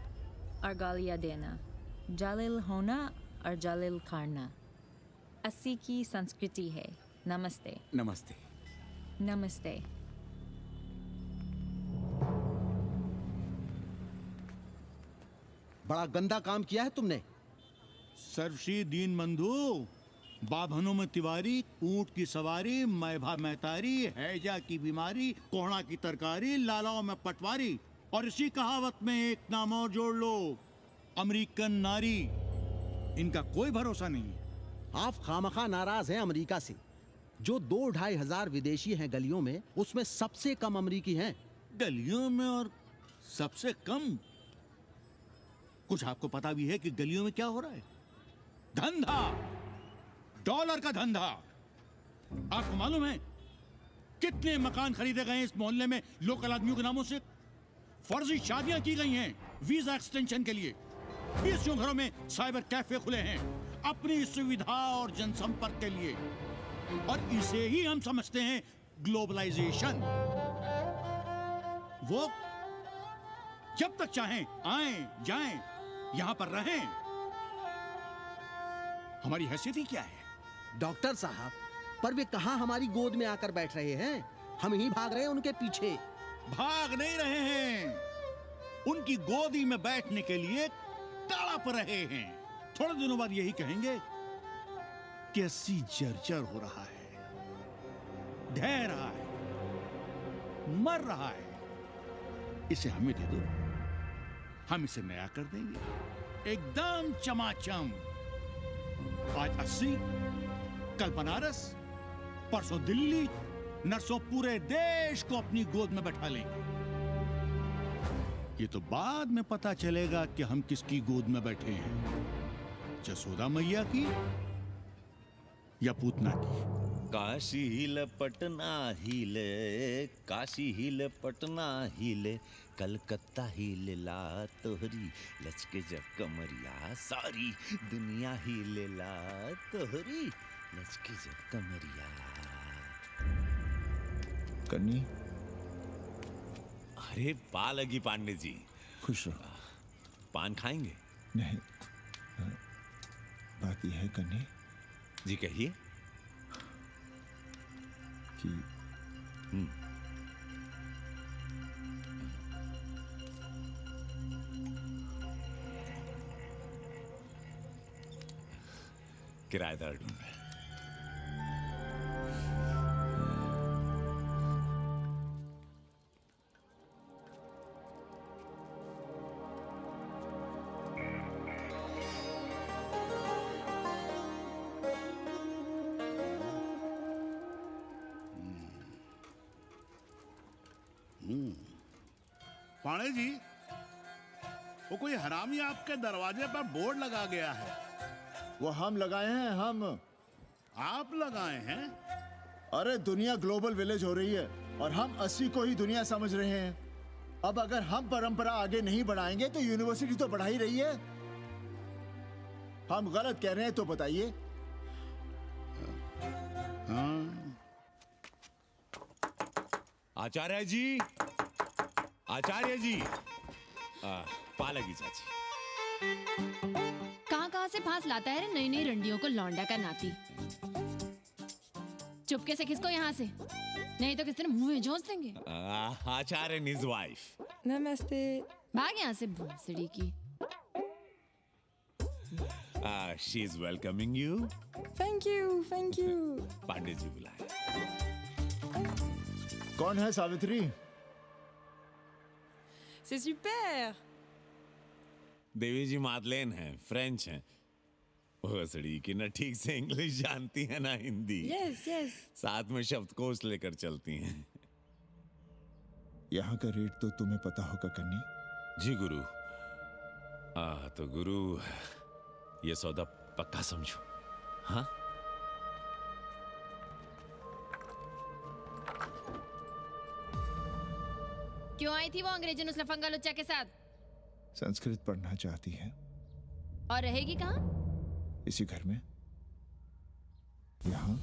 और गालियाँ देना, जालिल होना और जालिल खाना 80 की संस्कृति है। नमस्ते। नमस्ते। नमस्ते। बड़ा गंदा काम किया है तुमने। सर्वश्री दीन बंधु, बाभनों में तिवारी, ऊंट की सवारी, मैभा मैतारी, हैजा की बीमारी, कोहड़ा की तरकारी, लालाओं में पटवारी, और इसी कहावत में एक नाम और जोड़ लो, अमेरिकन नारी। इनका कोई भरोसा नहीं। आप खामखा नाराज हैं अमेरिका से। जो 2-2.5 हजार विदेशी हैं गलियों में, उसमें सबसे कम अमेरिकी हैं। गलियों में और सबसे कम? कुछ आपको पता भी है कि गलियों में क्या हो रहा है? धंधा, डॉलर का धंधा। आपको मालूम है कितने मकान खरीदे गए इस मोहल्ले में लोकल आदमियों के नामों से? फर्जी शादियां की गई हैं वीजा एक्सटेंशन के लिए। 20 घरों में साइबर कैफे खुले हैं अपनी सुविधा और जनसंपर्क के लिए, और इसे ही हम समझते हैं ग्लोबलाइजेशन। वो जब तक चाहें आएं जाएं, यहां पर रहें। हमारी हैसियत ही क्या है? डॉक्टर साहब, पर वे कहां हमारी गोद में आकर बैठ रहे हैं? हम ही भाग रहे हैं उनके पीछे। भाग नहीं रहे हैं, उनकी गोदी में बैठने के लिए तड़प रहे हैं। थोड़े दिनों बाद यही कहेंगे कि 80 जर्जर हो रहा है, ढह रहा है, मर रहा है, इसे हमें दे दो, हम इसे नया कर देंगे एकदम चमाचम। आज 80, कल बनारस, परसों दिल्ली, नर्सों पूरे देश को अपनी गोद में बैठा लेंगे। ये तो बाद में पता चलेगा कि हम किसकी गोद में बैठे हैं, जसोदा मैया की या पूतना की। काशी हिले पटना हिले, काशी हिले पटना हिले, कलकत्ता हिले ला तोहरी, लचके जब कमरिया सारी दुनिया हिले ला तोहरी, लचके जब कमरिया। कन्नी, अरे पा लगी पांडे जी। खुश रहो। पान खाएंगे? नहीं, बात यह है कन्नी जी, कहिए। कि किराएदार ढूंढ रहे हैं। पाणे जी, वो कोई हरामी आपके दरवाजे पर बोर्ड लगा गया है। वो हम लगाए हैं, हम। आप लगाए हैं? अरे दुनिया ग्लोबल विलेज हो रही है और हम 80 को ही दुनिया समझ रहे हैं। अब अगर हम परंपरा आगे नहीं बढ़ाएंगे तो यूनिवर्सिटी तो बढ़ा ही रही है। हम गलत कह रहे हैं तो बताइए। आचार्य जी, आचार्य जी, पालकी चाची। कहाँ से फांस लाता है रे नई नई रंडियों को, लौंडा का नाती। चुपके से खिसको यहाँ से, नहीं तो किसी ने मुंह में जोश देंगे। आचार्य and his wife। नमस्ते। भाग यहाँ से भोसड़ी की। She is welcoming you। Thank you, thank you. Pandey ji बुलाए। कौन है सावित्री? C'est super। देवी जी मादलेन हैं, फ्रेंच हैं। भोसड़ी की ना ठीक से इंग्लिश जानती है ना हिंदी। Yes yes. साथ में शब्दकोश लेकर चलती हैं। यहाँ का रेट तो तुम्हें पता होगा कन्नी। जी गुरु। तो गुरु, ये सौदा पक्का समझो। हाँ? क्यों आई थी वो अंग्रेजन उस लफंगा लुच्चा के साथ? संस्कृत पढ़ना चाहती है। और रहेगी कहाँ? इसी घर में, यहाँ।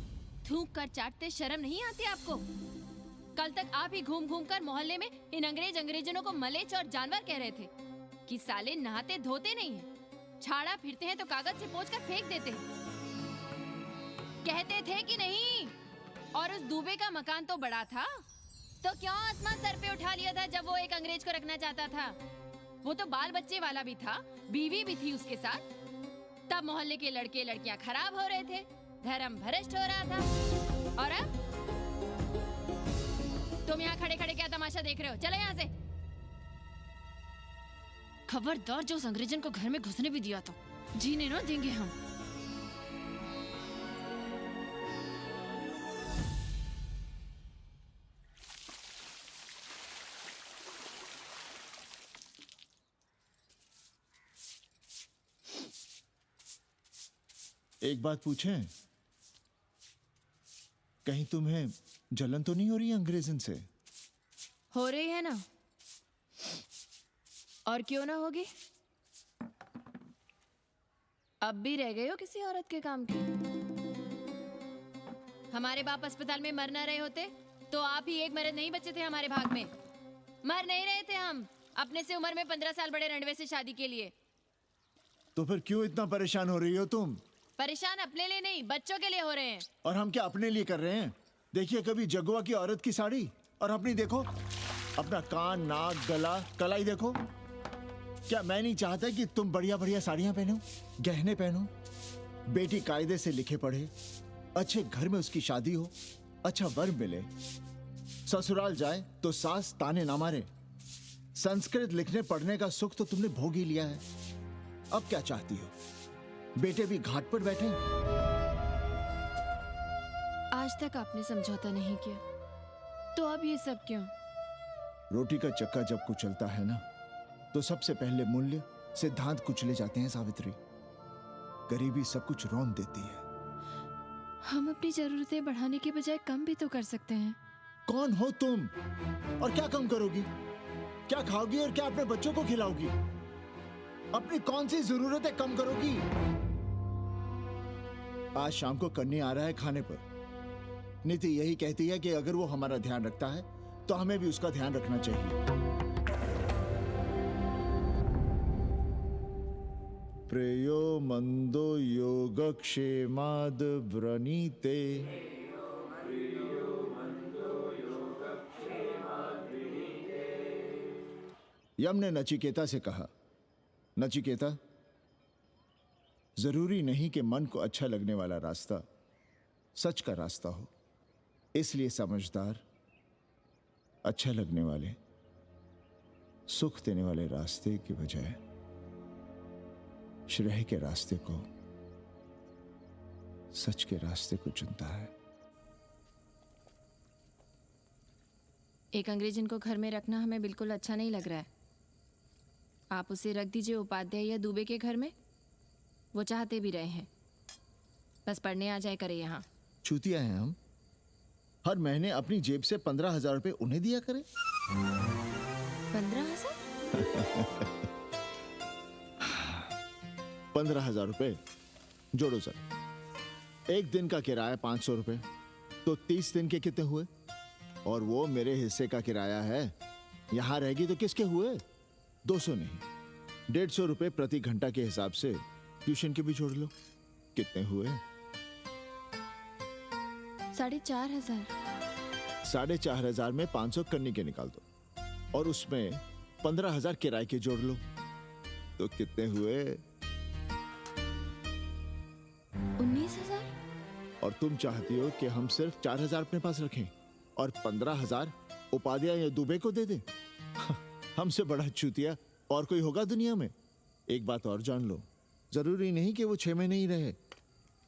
थूक कर चाटते शर्म नहीं आती आपको? कल तक आप ही घूम घूम कर मोहल्ले में इन अंग्रेजनों को मलेच और जानवर कह रहे थे कि साले नहाते धोते नहीं हैं, छाड़ा फिरते हैं तो कागज से पोंछ कर फेंक देते हैं। कहते थे कि नहीं? और उस दूबे का मकान तो बड़ा था, तो क्यों आसमान सर पे उठा लिया था जब वो एक अंग्रेज को रखना चाहता था? वो तो बाल बच्चे वाला भी था, बीवी भी थी उसके साथ। तब मोहल्ले के लड़के लड़कियां खराब हो रहे थे, धर्म भ्रष्ट हो रहा था। और अब तुम यहाँ खड़े खड़े क्या तमाशा देख रहे हो? चलो यहाँ से। खबरदार, जो उस अंग्रेजन को घर में घुसने भी दिया तो जीने न देंगे हम। एक बात पूछें, कहीं तुम्हें जलन तो नहीं हो रही अंग्रेजन से? हो रही है ना, और क्यों ना होगी? अब भी रह गए हो किसी औरत के काम की? हमारे बाप अस्पताल में मर ना रहे होते तो आप ही एक मर्द नहीं बचे थे हमारे भाग में। मर नहीं रहे थे हम अपने से उम्र में 15 साल बड़े रणवे से शादी के लिए। तो फिर क्यों इतना परेशान हो रही हो तुम? परेशान अपने लिए नहीं, बच्चों के लिए हो रहे हैं। और हम क्या अपने लिए कर रहे हैं? देखिए कभी जगुआ की औरत की साड़ी और अपनी देखो, अपना कान, नाक, गला, कलाई देखो। क्या मैं नहीं चाहता कि तुम बढ़िया बढ़िया साड़ियां पहनो, गहने पहनो, बेटी कायदे से लिखे पढ़े, अच्छे घर में उसकी शादी हो, अच्छा वर मिले, ससुराल जाए तो सास ताने ना मारे। संस्कृत लिखने पढ़ने का सुख तो तुमने भोग ही लिया है, अब क्या चाहती हो? बेटे भी घाट पर बैठे। आज तक आपने समझौता नहीं किया, तो अब ये सब क्यों? रोटी का चक्का जब कुचलता है ना, तो सबसे पहले मूल्य सिद्धांत कुचले जाते हैं सावित्री। गरीबी सब कुछ रौंद देती है। हम अपनी जरूरतें बढ़ाने के बजाय कम भी तो कर सकते हैं। कौन हो तुम और क्या कम करोगी? क्या खाओगी और क्या अपने बच्चों को खिलाओगी? अपनी कौन सी जरूरतें कम करोगी? आज शाम को कन्नी आ रहा है खाने पर। नीति यही कहती है कि अगर वो हमारा ध्यान रखता है तो हमें भी उसका ध्यान रखना चाहिए। प्रेयो मंदो योगक्षेमाद व्रणीते। यम ने नचिकेता से कहा, नचिकेता जरूरी नहीं कि मन को अच्छा लगने वाला रास्ता सच का रास्ता हो। इसलिए समझदार, अच्छा लगने वाले, सुख देने वाले रास्ते की बजाय श्रेय के रास्ते को, सच के रास्ते को चुनता है। एक अंग्रेजन को घर में रखना हमें बिल्कुल अच्छा नहीं लग रहा है। आप उसे रख दीजिए उपाध्याय या दुबे के घर में, वो चाहते भी रहे हैं। बस पढ़ने आ जाए करे यहाँ। चूतिया हैं हम, हर महीने अपनी जेब से 15,000 रुपए उन्हें दिया करें। 15,000? 15,000 रुपए जोड़ो सर। एक दिन का किराया 500 रुपए, तो 30 दिन के कितने हुए? और वो मेरे हिस्से का किराया है। यहां रहेगी तो किसके हुए? 200 नहीं, 150 रुपए प्रति घंटा के हिसाब से ट्यूशन के भी जोड़ लो। कितने हुए? 4,500। 4,500 में 500 कन्नी के निकाल दो, और उसमें 15,000 किराए के जोड़ लो, तो कितने हुए? 19,000। और तुम चाहती हो कि हम सिर्फ 4,000 अपने पास रखें और 15,000 उपाध्याय या दुबे को दे दें? हमसे बड़ा चूतिया और कोई होगा दुनिया में? एक बात और जान लो, जरूरी नहीं कि वो 6 महीने ही रहे।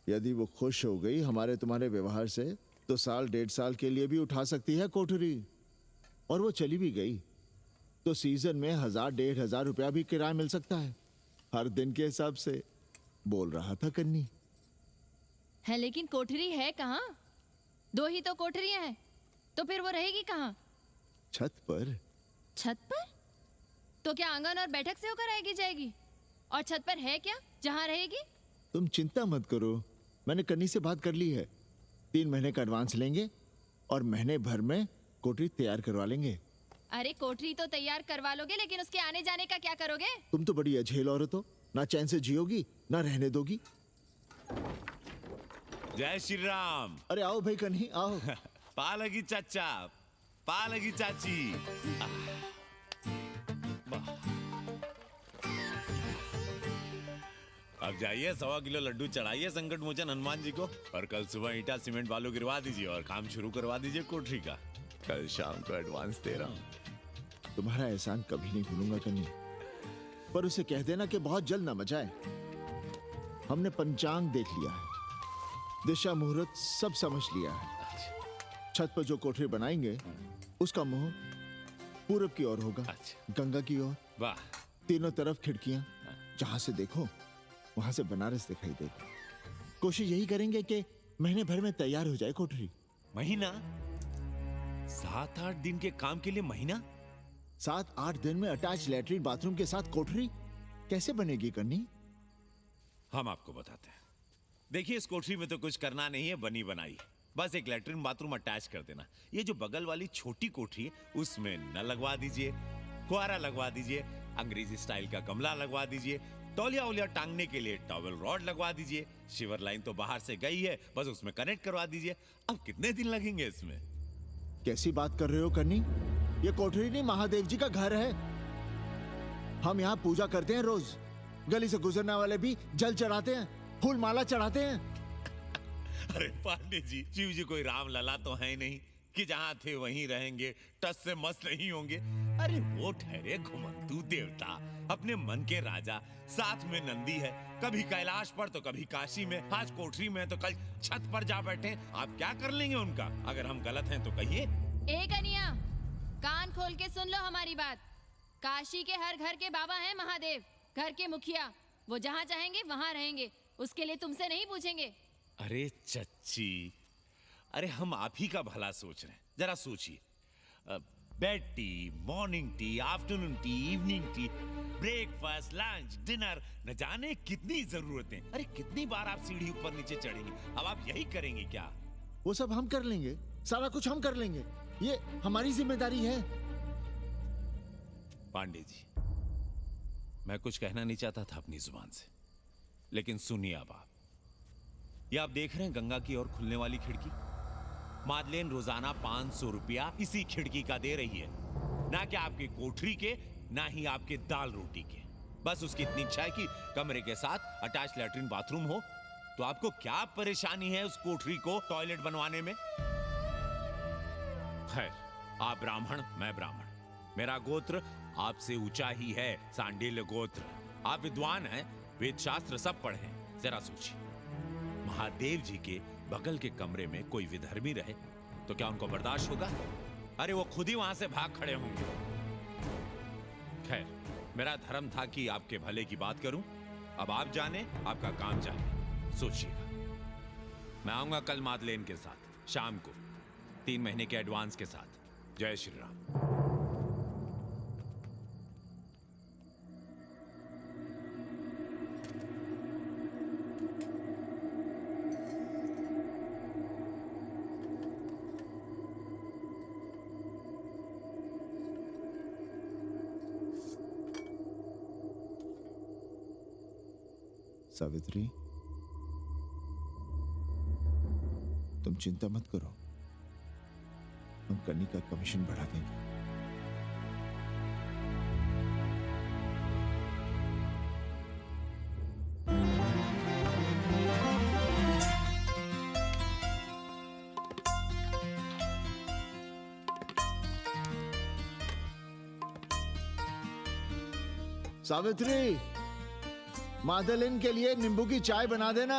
यदि वो खुश हो गई हमारे तुम्हारे व्यवहार से, तो साल 1.5 साल के लिए भी उठा सकती है कोठरी। और वो चली भी गई तो सीजन में 1,000-1,500 रुपया भी किराया मिल सकता है, हर दिन के हिसाब से। बोल रहा था कन्नी। है लेकिन कोठरी है कहाँ? 2 ही तो कोठरियां हैं, तो फिर वो रहेगी कहाँ? छत पर। छत पर? तो क्या आंगन और बैठक से होकर आएगी जाएगी? और छत पर है क्या जहाँ रहेगी? तुम चिंता मत करो, मैंने कन्नी से बात कर ली है। 3 महीने का एडवांस लेंगे और महीने भर में कोठरी तैयार करवा लेंगे। अरे कोठरी तो तैयार करवा लोगे, लेकिन उसके आने जाने का क्या करोगे? तुम तो बड़ी अझेल औरत हो, ना चैन से जियोगी ना रहने दोगी। जय श्री राम। अरे आओ भाई कन्ही आओ। पा लगी चाचा, पा लगी चाची। अब जाइए 1.25 किलो लड्डू चढ़ाइए संकट मोचन हनुमान जी को, और कल सुबह ईटा सीमेंट बालू गिरवा दीजिए और काम शुरू करवा दीजिए कोठरी का। कल शाम को एडवांस दे रहा हूँ। तुम्हारा एहसान कभी नहीं भूलूंगा कन्नी, पर उसे कह देना कि बहुत जल्द ना मचाए। हमने पंचांग देख लिया है, दिशा मुहूर्त सब समझ लिया है। छत पर जो कोठरी बनाएंगे उसका मुंह पूरब की ओर होगा, गंगा की ओर। वाह। तीनों तरफ खिड़कियां, जहां से देखो वहां से बनारस दिखाई देगा। कोशिश यही करेंगे कि महीने भर में तैयार हो जाए कोठरी। महीना? 7-8 दिन के काम के लिए महीना? 7-8 दिन में अटैच लैट्रिन बाथरूम के साथ कोठरी कैसे बनेगी कन्नी? हम आपको बताते हैं। देखिए, इस कोठरी में तो कुछ करना नहीं है, बनी बनाई। बस एक लैट्रिन बाथरूम अटैच कर देना। ये जो बगल वाली छोटी कोठरी है उसमें नल लगवा दीजिए, फुहारा लगवा दीजिए, अंग्रेजी स्टाइल का गमला लगवा दीजिए, तौलिया उलिया टांगने के लिए टॉवल रॉड लगवा दीजिए। शिवर लाइन तो बाहर से गई है, बस उसमें कनेक्ट करवा दीजिए। अब कितने दिन लगेंगे इसमें? कैसी बात कर रहे हो कन्नी? ये कोठरी नहीं, महादेव जी का घर है। हम यहाँ पूजा करते हैं रोज। गली से गुजरने वाले भी जल चढ़ाते हैं, फूल माला चढ़ाते हैं। अरे पांडे जी, शिव जी कोई राम लला तो है नहीं कि जहां थे वहीं रहेंगे, टस से मस्त नहीं होंगे। अरे वो ठहरे घुमंतू देवता, अपने मन के राजा, साथ में नंदी है, कभी कैलाश पर तो कभी काशी में, आज कोठरी में तो कल छत पर जा बैठे। आप क्या कर लेंगे उनका? अगर हम गलत हैं तो कहिए। ए कन्या, कान खोल के सुन लो हमारी बात। काशी के हर घर के बाबा हैं महादेव, घर के मुखिया। वो जहाँ चाहेंगे वहाँ रहेंगे, उसके लिए तुमसे नहीं पूछेंगे। अरे चच्ची, अरे हम आप ही का भला सोच रहे हैं, जरा सोचिए। Bed tea, morning tea, afternoon T, evening tea, breakfast, lunch, dinner, न जाने कितनी जरूरतें। अरे कितनी बार आप सीढ़ी ऊपर नीचे चढ़ेंगे? अब आप यही करेंगे क्या? वो सब हम कर लेंगे, सारा कुछ हम कर लेंगे, ये हमारी जिम्मेदारी है। पांडे जी, मैं कुछ कहना नहीं चाहता था अपनी जुबान से, लेकिन सुनिए अब आप। ये आप देख रहे हैं गंगा की ओर खुलने वाली खिड़की? मादलेन रोजाना 500 रुपया इसी खिड़की का दे रही है, ना कि आपकी कोठरी के, ना ही आपके दाल रोटी के। बस उसकी इतनी इच्छा है कि कमरे के साथ अटैच लैट्रिन बाथरूम हो। तो आपको क्या परेशानी है उस कोठरी को टॉयलेट बनवाने में? खैर, आप ब्राह्मण, मैं ब्राह्मण, मेरा गोत्र आपसे ऊंचा ही है, सांडिल्य गोत्र। आप विद्वान हैं, वेद शास्त्र सब पढ़े हैं। जरा सोचिए, महादेव जी के बगल के कमरे में कोई विधर्मी रहे तो क्या उनको बर्दाश्त होगा? अरे वो खुद ही वहां से भाग खड़े होंगे। खैर, मेरा धर्म था कि आपके भले की बात करूं। अब आप जाने, आपका काम जाने। सोचिएगा, मैं आऊंगा कल मादलेन के साथ शाम को, 3 महीने के एडवांस के साथ। जय श्री राम। सावित्री, तुम चिंता मत करो, हम कन्नी का कमीशन बढ़ा देंगे। सावित्री, मादलिन के लिए नींबू की चाय बना देना।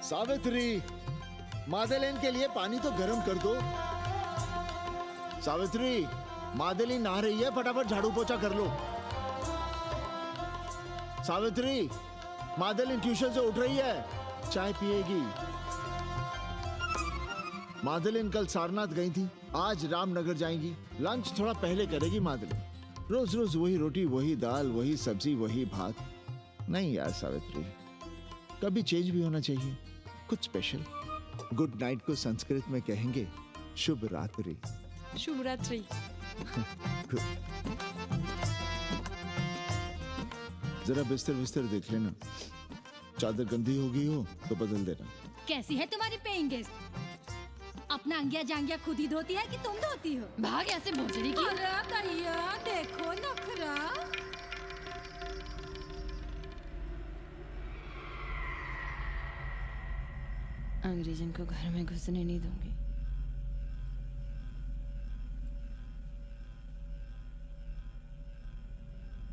सावित्री, मादलिन के लिए पानी तो गर्म कर दो। सावित्री, मादलिन नहा रही है, फटाफट झाड़ू पोछा कर लो। सावित्री, मादलिन ट्यूशन से उठ रही है, चाय पिएगी। मादलिन कल सारनाथ गई थी, आज रामनगर जाएंगी। लंच थोड़ा पहले करेगी मादलिन। रोज रोज वही रोटी, वही दाल, वही सब्जी, वही भात। नहीं यार सावित्री, कभी चेंज भी होना चाहिए, कुछ स्पेशल। गुड नाइट को संस्कृत में कहेंगे शुभ रात्रि। शुभ रात्रि। जरा बिस्तर बिस्तर देख लेना, चादर गंदी हो गई हो तो बदल देना। कैसी है तुम्हारी पेइंग गेस्ट? अपना अंगिया जांगिया खुद ही धोती है कि तुम धोती हो? भाग ऐसे भोसड़ी की। अरे दैया, देखो नखरा। अंग्रेजन को घर में घुसने नहीं दूंगी।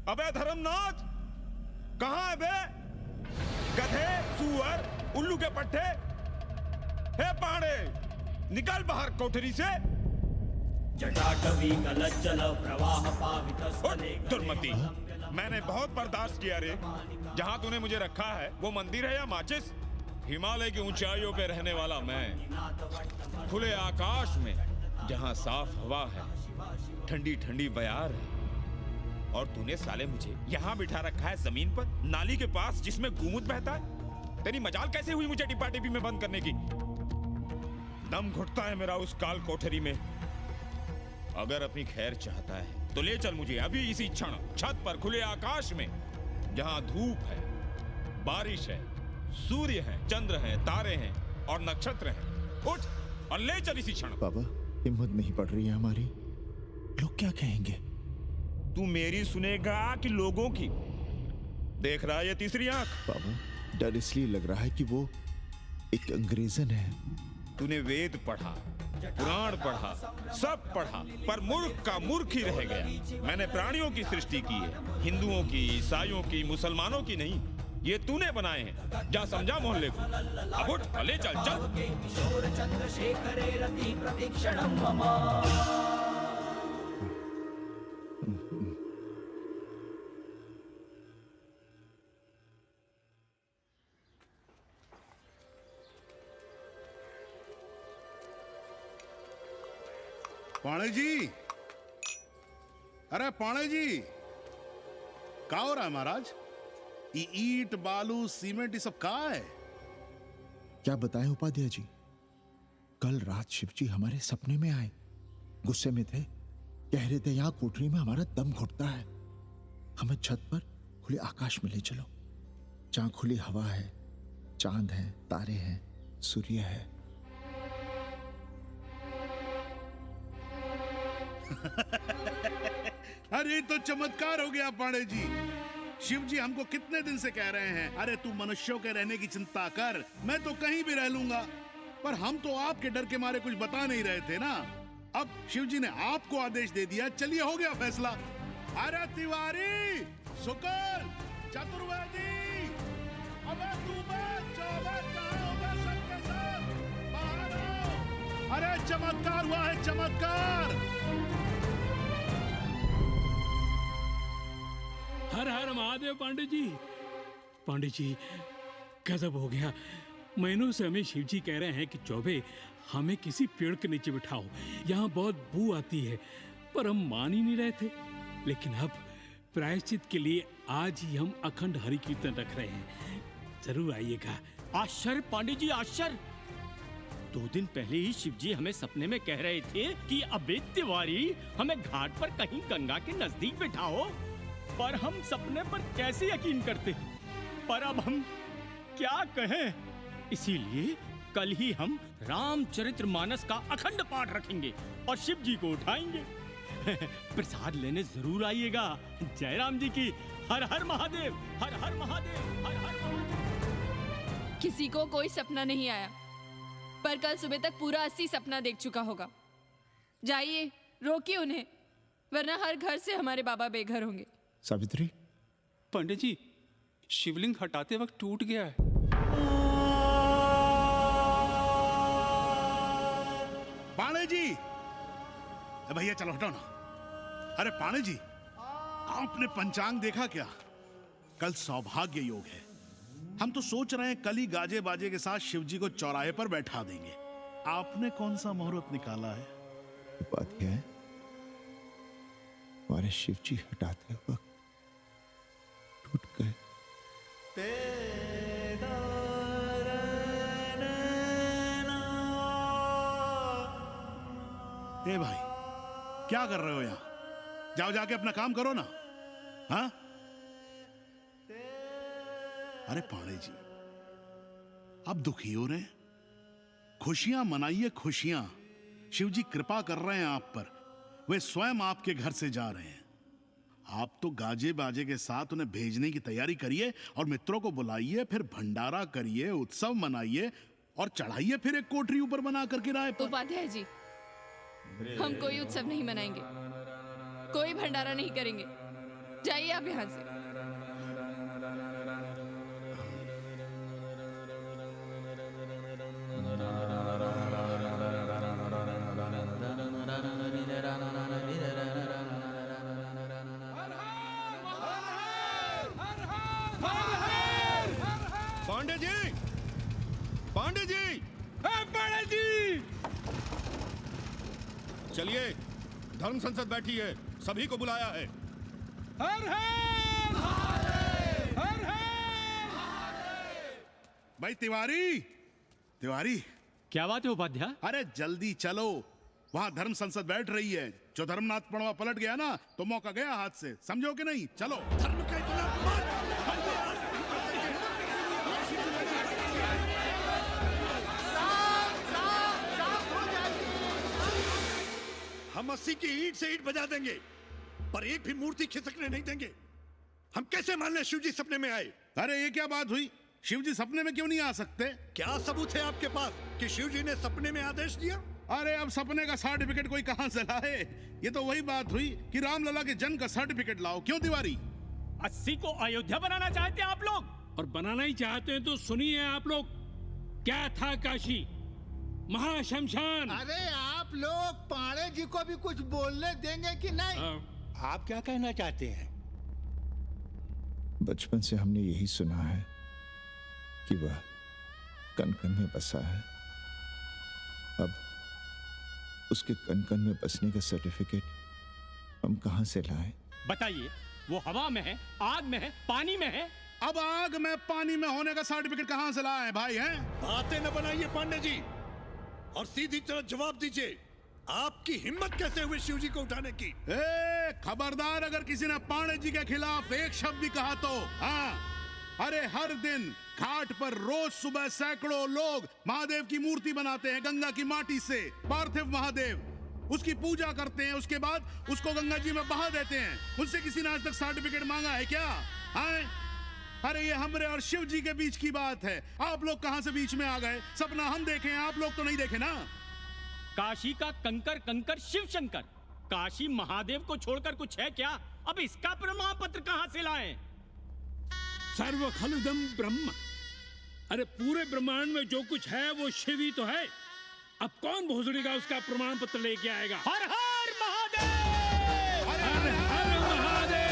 अबे धर्मनाथ, कहाँ है बे? गधे, सुअर, उल्लू के पट्टे। हे पाड़े, निकल बाहर कोठरी से। जटाटवी कलज्जल प्रवाह पावितस्थले। दुर्मति, मैंने बहुत बर्दाश्त किया रे। जहाँ तूने मुझे रखा है वो मंदिर है या माचिस? हिमालय की ऊंचाइयों पे रहने वाला मैं, खुले आकाश में जहाँ साफ हवा है, ठंडी ठंडी बयार है, और तूने साले मुझे यहाँ बिठा रखा है जमीन पर, नाली के पास जिसमें गोमूत्र बहता है। तेरी मजाल कैसे हुई मुझे डिब्बा डिब्बी में बंद करने की? दम घुटता है मेरा उस काल कोठरी में। अगर अपनी खैर चाहता है तो ले चल मुझे अभी इसी क्षण छत पर खुले आकाश में, जहां धूप है, बारिश है, सूर्य है, चंद्र है, तारे हैं और नक्षत्र हैं। उठ और ले चल इसी क्षण। बाबा, हिम्मत नहीं पड़ रही है हमारी, लोग क्या कहेंगे? तू मेरी सुनेगा कि लोगों की? देख रहा है ये तीसरी आंख? बाबा, डर इसलिए लग रहा है कि वो एक अंग्रेजन है। तूने वेद पढ़ा, पुराण पढ़ा, सब पढ़ा, पर मूर्ख का मूर्ख ही रह गया। मैंने प्राणियों की सृष्टि की है, हिंदुओं की, ईसाइयों की, मुसलमानों की नहीं। ये तूने बनाए हैं। जा समझा मोहल्ले को। अब उठ, ले चल चल। पाणे जी, अरे पाणे जी, क्या हो रहा है महाराज? ये ईट, बालू, सीमेंट, ये सब कहाँ है? क्या बताएं उपाध्याय जी, कल रात शिवजी हमारे सपने में आए, गुस्से में थे, कह रहे थे यहाँ कोठरी में हमारा दम घुटता है, हमें छत पर खुले आकाश में ले चलो, जहाँ खुली हवा है, चांद है, तारे हैं, सूर्य है। अरे तो चमत्कार हो गया पांडे जी। शिव जी हमको कितने दिन से कह रहे हैं, अरे तू मनुष्यों के रहने की चिंता कर, मैं तो कहीं भी रह लूंगा। पर हम तो आपके डर के मारे कुछ बता नहीं रहे थे ना। अब शिव जी ने आपको आदेश दे दिया, चलिए हो गया फैसला। अरे तिवारी, शुक्ल, चतुर्वेदी, अबे तू बच, अबे कहाँ हो बे सबके सब? बाहर आओ। अरे चमत्कार हुआ है, चमत्कार। हर हर महादेव पांडे जी। पांडे जी गजब हो गया। महीनों से हमें शिव जी कह रहे हैं कि चौबे हमें किसी पेड़ के नीचे बिठाओ, यहाँ बहुत बू आती है, पर हम मान ही नहीं रहे थे। लेकिन अब प्रायश्चित के लिए आज ही हम अखंड हरि कीर्तन रख रहे हैं, जरूर आइएगा। आश्चर्य पांडे जी, आश्चर्य। 2 दिन पहले ही शिव जी हमें सपने में कह रहे थे कि अबे तिवारी हमें घाट पर कहीं गंगा के नजदीक बिठाओ, पर हम सपने पर कैसे यकीन करते। पर अब हम क्या कहें, इसीलिए कल ही हम रामचरितमानस का अखंड पाठ रखेंगे और शिव जी को उठाएंगे। प्रसाद लेने जरूर आइएगा। जय राम जी की। हर हर महादेव, हर हर महादेव, हर हर महादेव। किसी को कोई सपना नहीं आया, पर कल सुबह तक पूरा 80 सपना देख चुका होगा। जाइए, रोकिए उन्हें, वरना हर घर से हमारे बाबा बेघर होंगे। सावित्री, पंडित जी, शिवलिंग हटाते वक्त टूट गया है। पांडे जी, भैया चलो हटो ना। अरे पांडे जी, आपने पंचांग देखा क्या? कल सौभाग्य योग है। हम तो सोच रहे हैं कल ही गाजे बाजे के साथ शिव जी को चौराहे पर बैठा देंगे। आपने कौन सा मुहूर्त निकाला है? बात यह है, हमारे शिव जी हटाते वक्त टूट गए। ए भाई, क्या कर रहे हो यहाँ? जाओ जाके अपना काम करो ना। हाँ? अरे पांडे जी, आप दुखी हो रहे हैं? खुशियां मनाइए, खुशियां। शिव जी कृपा कर रहे हैं आप पर, वे स्वयं आपके घर से जा रहे हैं। आप तो गाजे बाजे के साथ उन्हें भेजने की तैयारी करिए और मित्रों को बुलाइए, फिर भंडारा करिए, उत्सव मनाइए और चढ़ाइए फिर एक कोठरी ऊपर बना कर किराए पर। उपाध्याय जी, हम कोई उत्सव नहीं मनाएंगे, कोई भंडारा नहीं करेंगे। जाइए आप यहाँ से। पांडे जी, पांडे जी, पांडे जी, चलिए, धर्म संसद बैठी है, सभी को बुलाया है। हर हर हर हर। भाई तिवारी, तिवारी, क्या बात है उपाध्याय? अरे जल्दी चलो, वहां धर्म संसद बैठ रही है। जो धर्मनाथ पड़वा पलट गया ना, तो मौका गया हाथ से, समझो कि नहीं? चलो। धर्म का हम 80 की ईंट से ईंट बजा देंगे, पर एक भी मूर्ति खिसकने नहीं देंगे। हम कैसे मान लें शिव जी सपने में आए? अरे ये क्या बात हुई? शिव जी सपने में क्यों नहीं आ सकते? क्या सबूत है आपके पास कि शिव जी ने सपने में आदेश दिया? अरे अब सपने का सर्टिफिकेट कोई कहां से लाए? ये तो वही बात हुई कि रामलला के जन्म का सर्टिफिकेट लाओ। क्यों तिवारी? 80 को अयोध्या बनाना चाहते हैं आप लोग? और बनाना ही चाहते हैं तो सुनिए आप लोग, क्या था काशी महाशमशान। अरे आप लोग पांडे जी को भी कुछ बोलने देंगे कि नहीं? आप क्या कहना चाहते हैं? बचपन से हमने यही सुना है कि वह कन कन में बसा है। अब उसके कन कन में बसने का सर्टिफिकेट हम कहां से लाएं? बताइए, वो हवा में है, आग में है, पानी में है? अब आग में पानी में होने का सर्टिफिकेट कहां से लाए भाई? हैं? बातें न बनाइए पांडे जी, और सीधी तरह जवाब दीजिए। आपकी हिम्मत कैसे हुई शिव जी को उठाने की? खबरदार, अगर किसी ने पांडे जी के खिलाफ एक शब्द भी कहा तो। हाँ, अरे हर दिन घाट पर रोज सुबह सैकड़ों लोग महादेव की मूर्ति बनाते हैं गंगा की माटी से, पार्थिव महादेव। उसकी पूजा करते हैं, उसके बाद उसको गंगा जी में बहा देते हैं। उनसे किसी ने आज तक सर्टिफिकेट मांगा है क्या? हैं? अरे ये हमरे और शिव जी के बीच की बात है। आप लोग कहां से बीच में आ गए? सपना हम देखे हैं, आप लोग तो नहीं देखे ना। काशी का कंकर कंकर शिव शंकर, काशी महादेव को छोड़कर कुछ है क्या? अब इसका प्रमाण पत्र कहां से लाएं? सर्व खलुदम ब्रह्म। अरे पूरे ब्रह्मांड में जो कुछ है वो शिव ही तो है। अब कौन भोसड़ी का उसका प्रमाण पत्र लेके आएगा? हर हर महादेव! हर हर महादेव!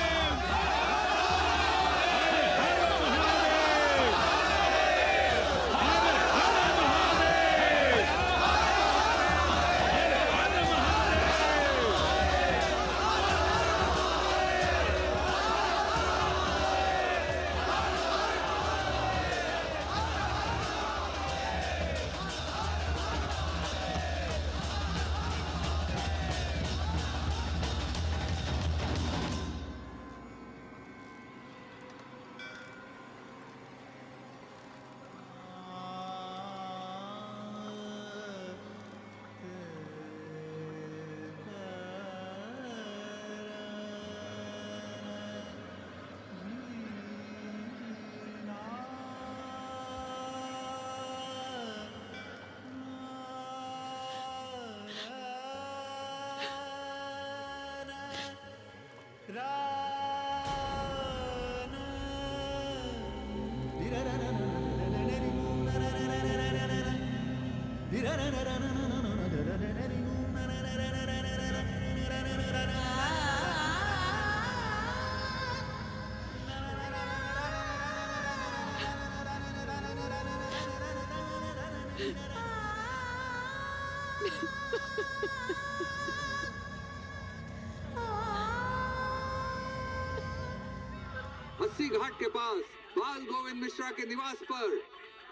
अस्सी घाट के पास बाल गोविंद मिश्रा के निवास पर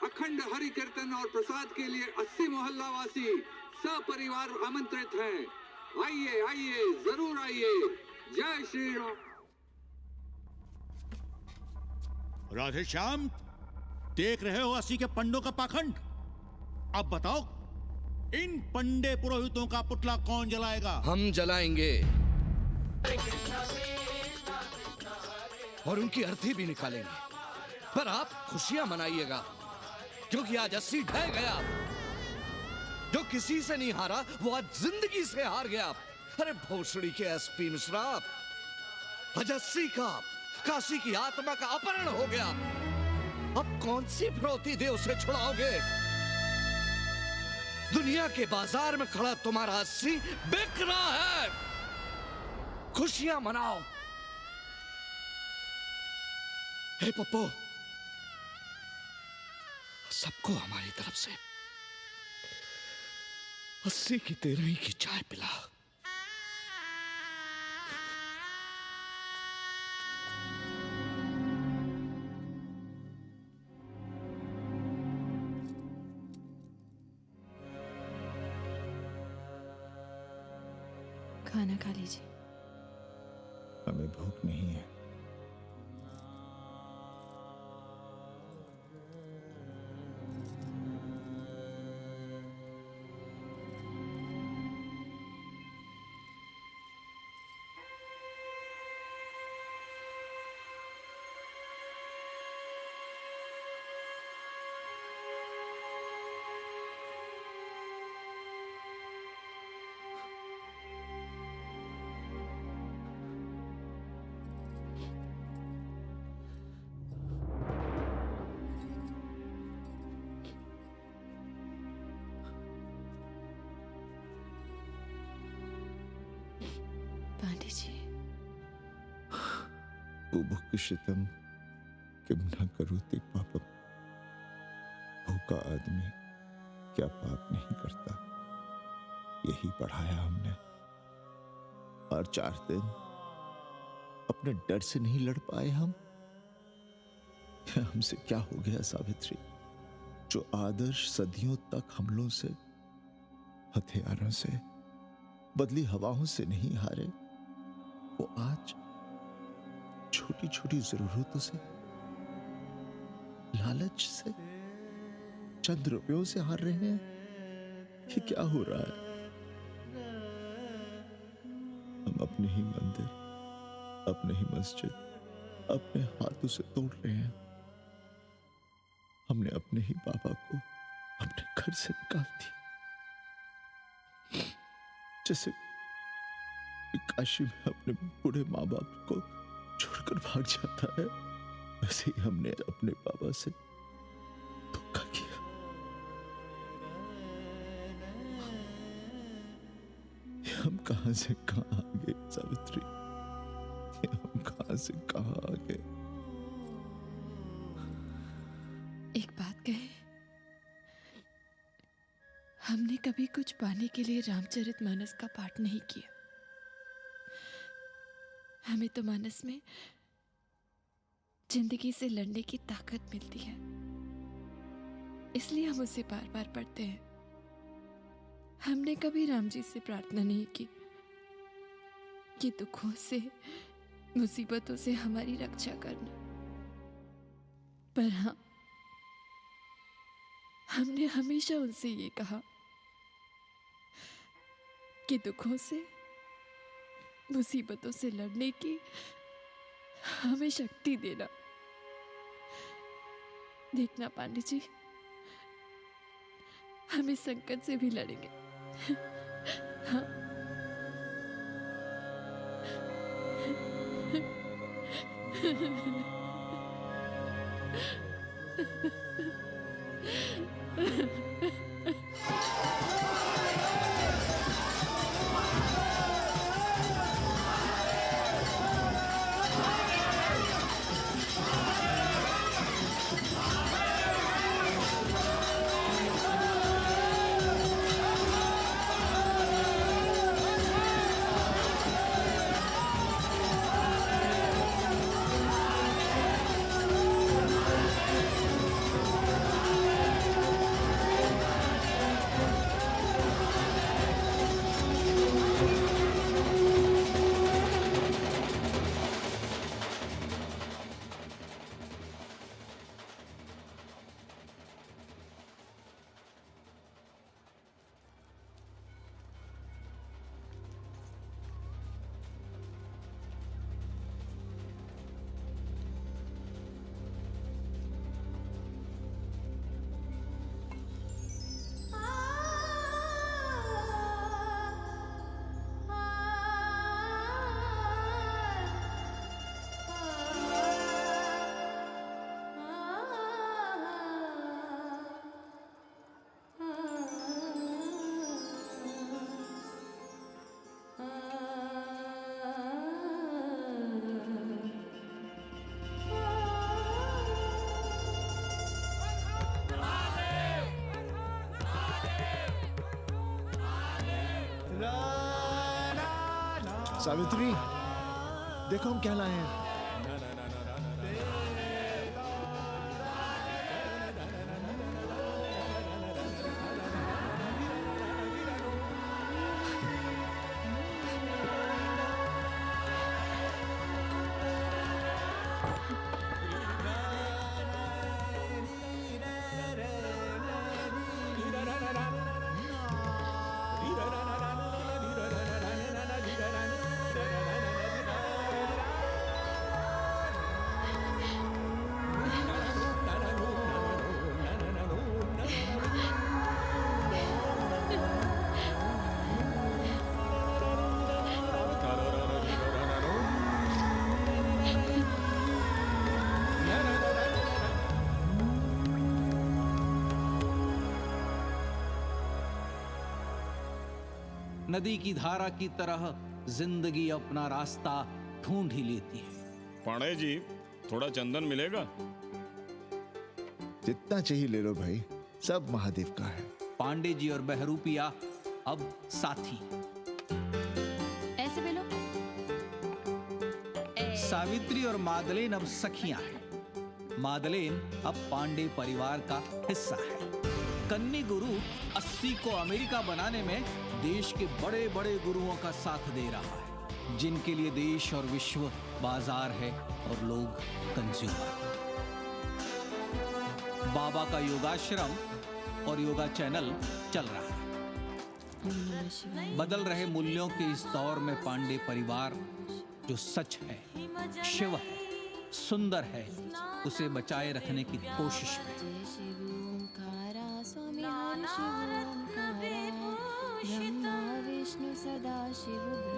अखंड हरि कीर्तन और प्रसाद के लिए 80 मोहल्ला वासी सपरिवार आमंत्रित हैं। आइए आइए, जरूर आइए। जय श्री राम। राधे श्याम, देख रहे हो 80 के पंडों का पाखंड। अब बताओ, इन पंडे पुरोहितों का पुतला कौन जलाएगा? हम जलाएंगे और उनकी अर्थी भी निकालेंगे। पर आप खुशियां मनाइएगा, क्योंकि आज 80 ढह गया। जो किसी से नहीं हारा वो आज जिंदगी से हार गया। अरे भोसड़ी के एसपी मिश्रा, आज 80 का काशी की आत्मा का अपहरण हो गया। अब कौन सी फिरौती दे उसे छुड़ाओगे? दुनिया के बाजार में खड़ा तुम्हारा 80 बिक रहा है। खुशियां मनाओ। हे पप्पू, सबको हमारी तरफ से 80 की 13 की चाय पिला। खाना खा लीजिए। हमें भूख नहीं है। पांडे जी, बुभुक्षितम किम न करोति पापम। भूखा आदमी क्या पाप नहीं करता, यही पढ़ाया हमने। और 4 दिन अपने डर से नहीं लड़ पाए हम। हमसे क्या हो गया सावित्री? जो आदर्श सदियों तक हमलों से, हथियारों से, बदली हवाओं से नहीं हारे, वो आज छोटी छोटी जरूरतों से, लालच से, चंद रुपयों से हार रहे हैं। ये क्या हो रहा है? अपने ही मंदिर, अपने ही मस्जिद अपने हाथों से तोड़ रहे हैं। हमने अपने ही बाबा को अपने घर से निकाल दिया। जैसे काशी में अपने बूढ़े माँ बाप को छोड़कर भाग जाता है, वैसे ही हमने अपने बाबा से धोखा किया। ये हम कहां से कहां आ गए सावित्री, ये हम कहां से कहां आ गए। एक बात कहे, हमने कभी कुछ पाने के लिए रामचरितमानस का पाठ नहीं किया। हमें तो मानस में जिंदगी से लड़ने की ताकत मिलती है, इसलिए हम उसे बार बार पढ़ते हैं। हमने कभी राम जी से प्रार्थना नहीं की कि दुखों से, मुसीबतों से हमारी रक्षा करना, पर हाँ, हमने हमेशा उनसे ये कहा कि दुखों से, मुसीबतों से लड़ने की हमें शक्ति देना। देखना पांडे जी, हम इस संकट से भी लड़ेंगे। हाँ। सावित्री, देखो हम क्या लाए हैं। नदी की धारा की तरह जिंदगी अपना रास्ता ढूंढ ही लेती है। पांडे जी, थोड़ा चंदन मिलेगा? जितना चाहिए ले लो भाई, सब महादेव का है। पांडे जी और बहरूपिया अब साथी। ऐसे बोलो। सावित्री और मादलेन अब सखियां हैं। मादलेन अब पांडे परिवार का हिस्सा है। कन्नी गुरु 80 को अमेरिका बनाने में देश के बड़े बड़े गुरुओं का साथ दे रहा है, जिनके लिए देश और विश्व बाजार है और लोग कंज्यूमर। बाबा का योगाश्रम और योगा चैनल चल रहा है। बदल रहे मूल्यों के इस दौर में पांडे परिवार जो सच है, शिव है, सुंदर है, उसे बचाए रखने की कोशिश में। ब्रह्मा विष्णु सदा शिव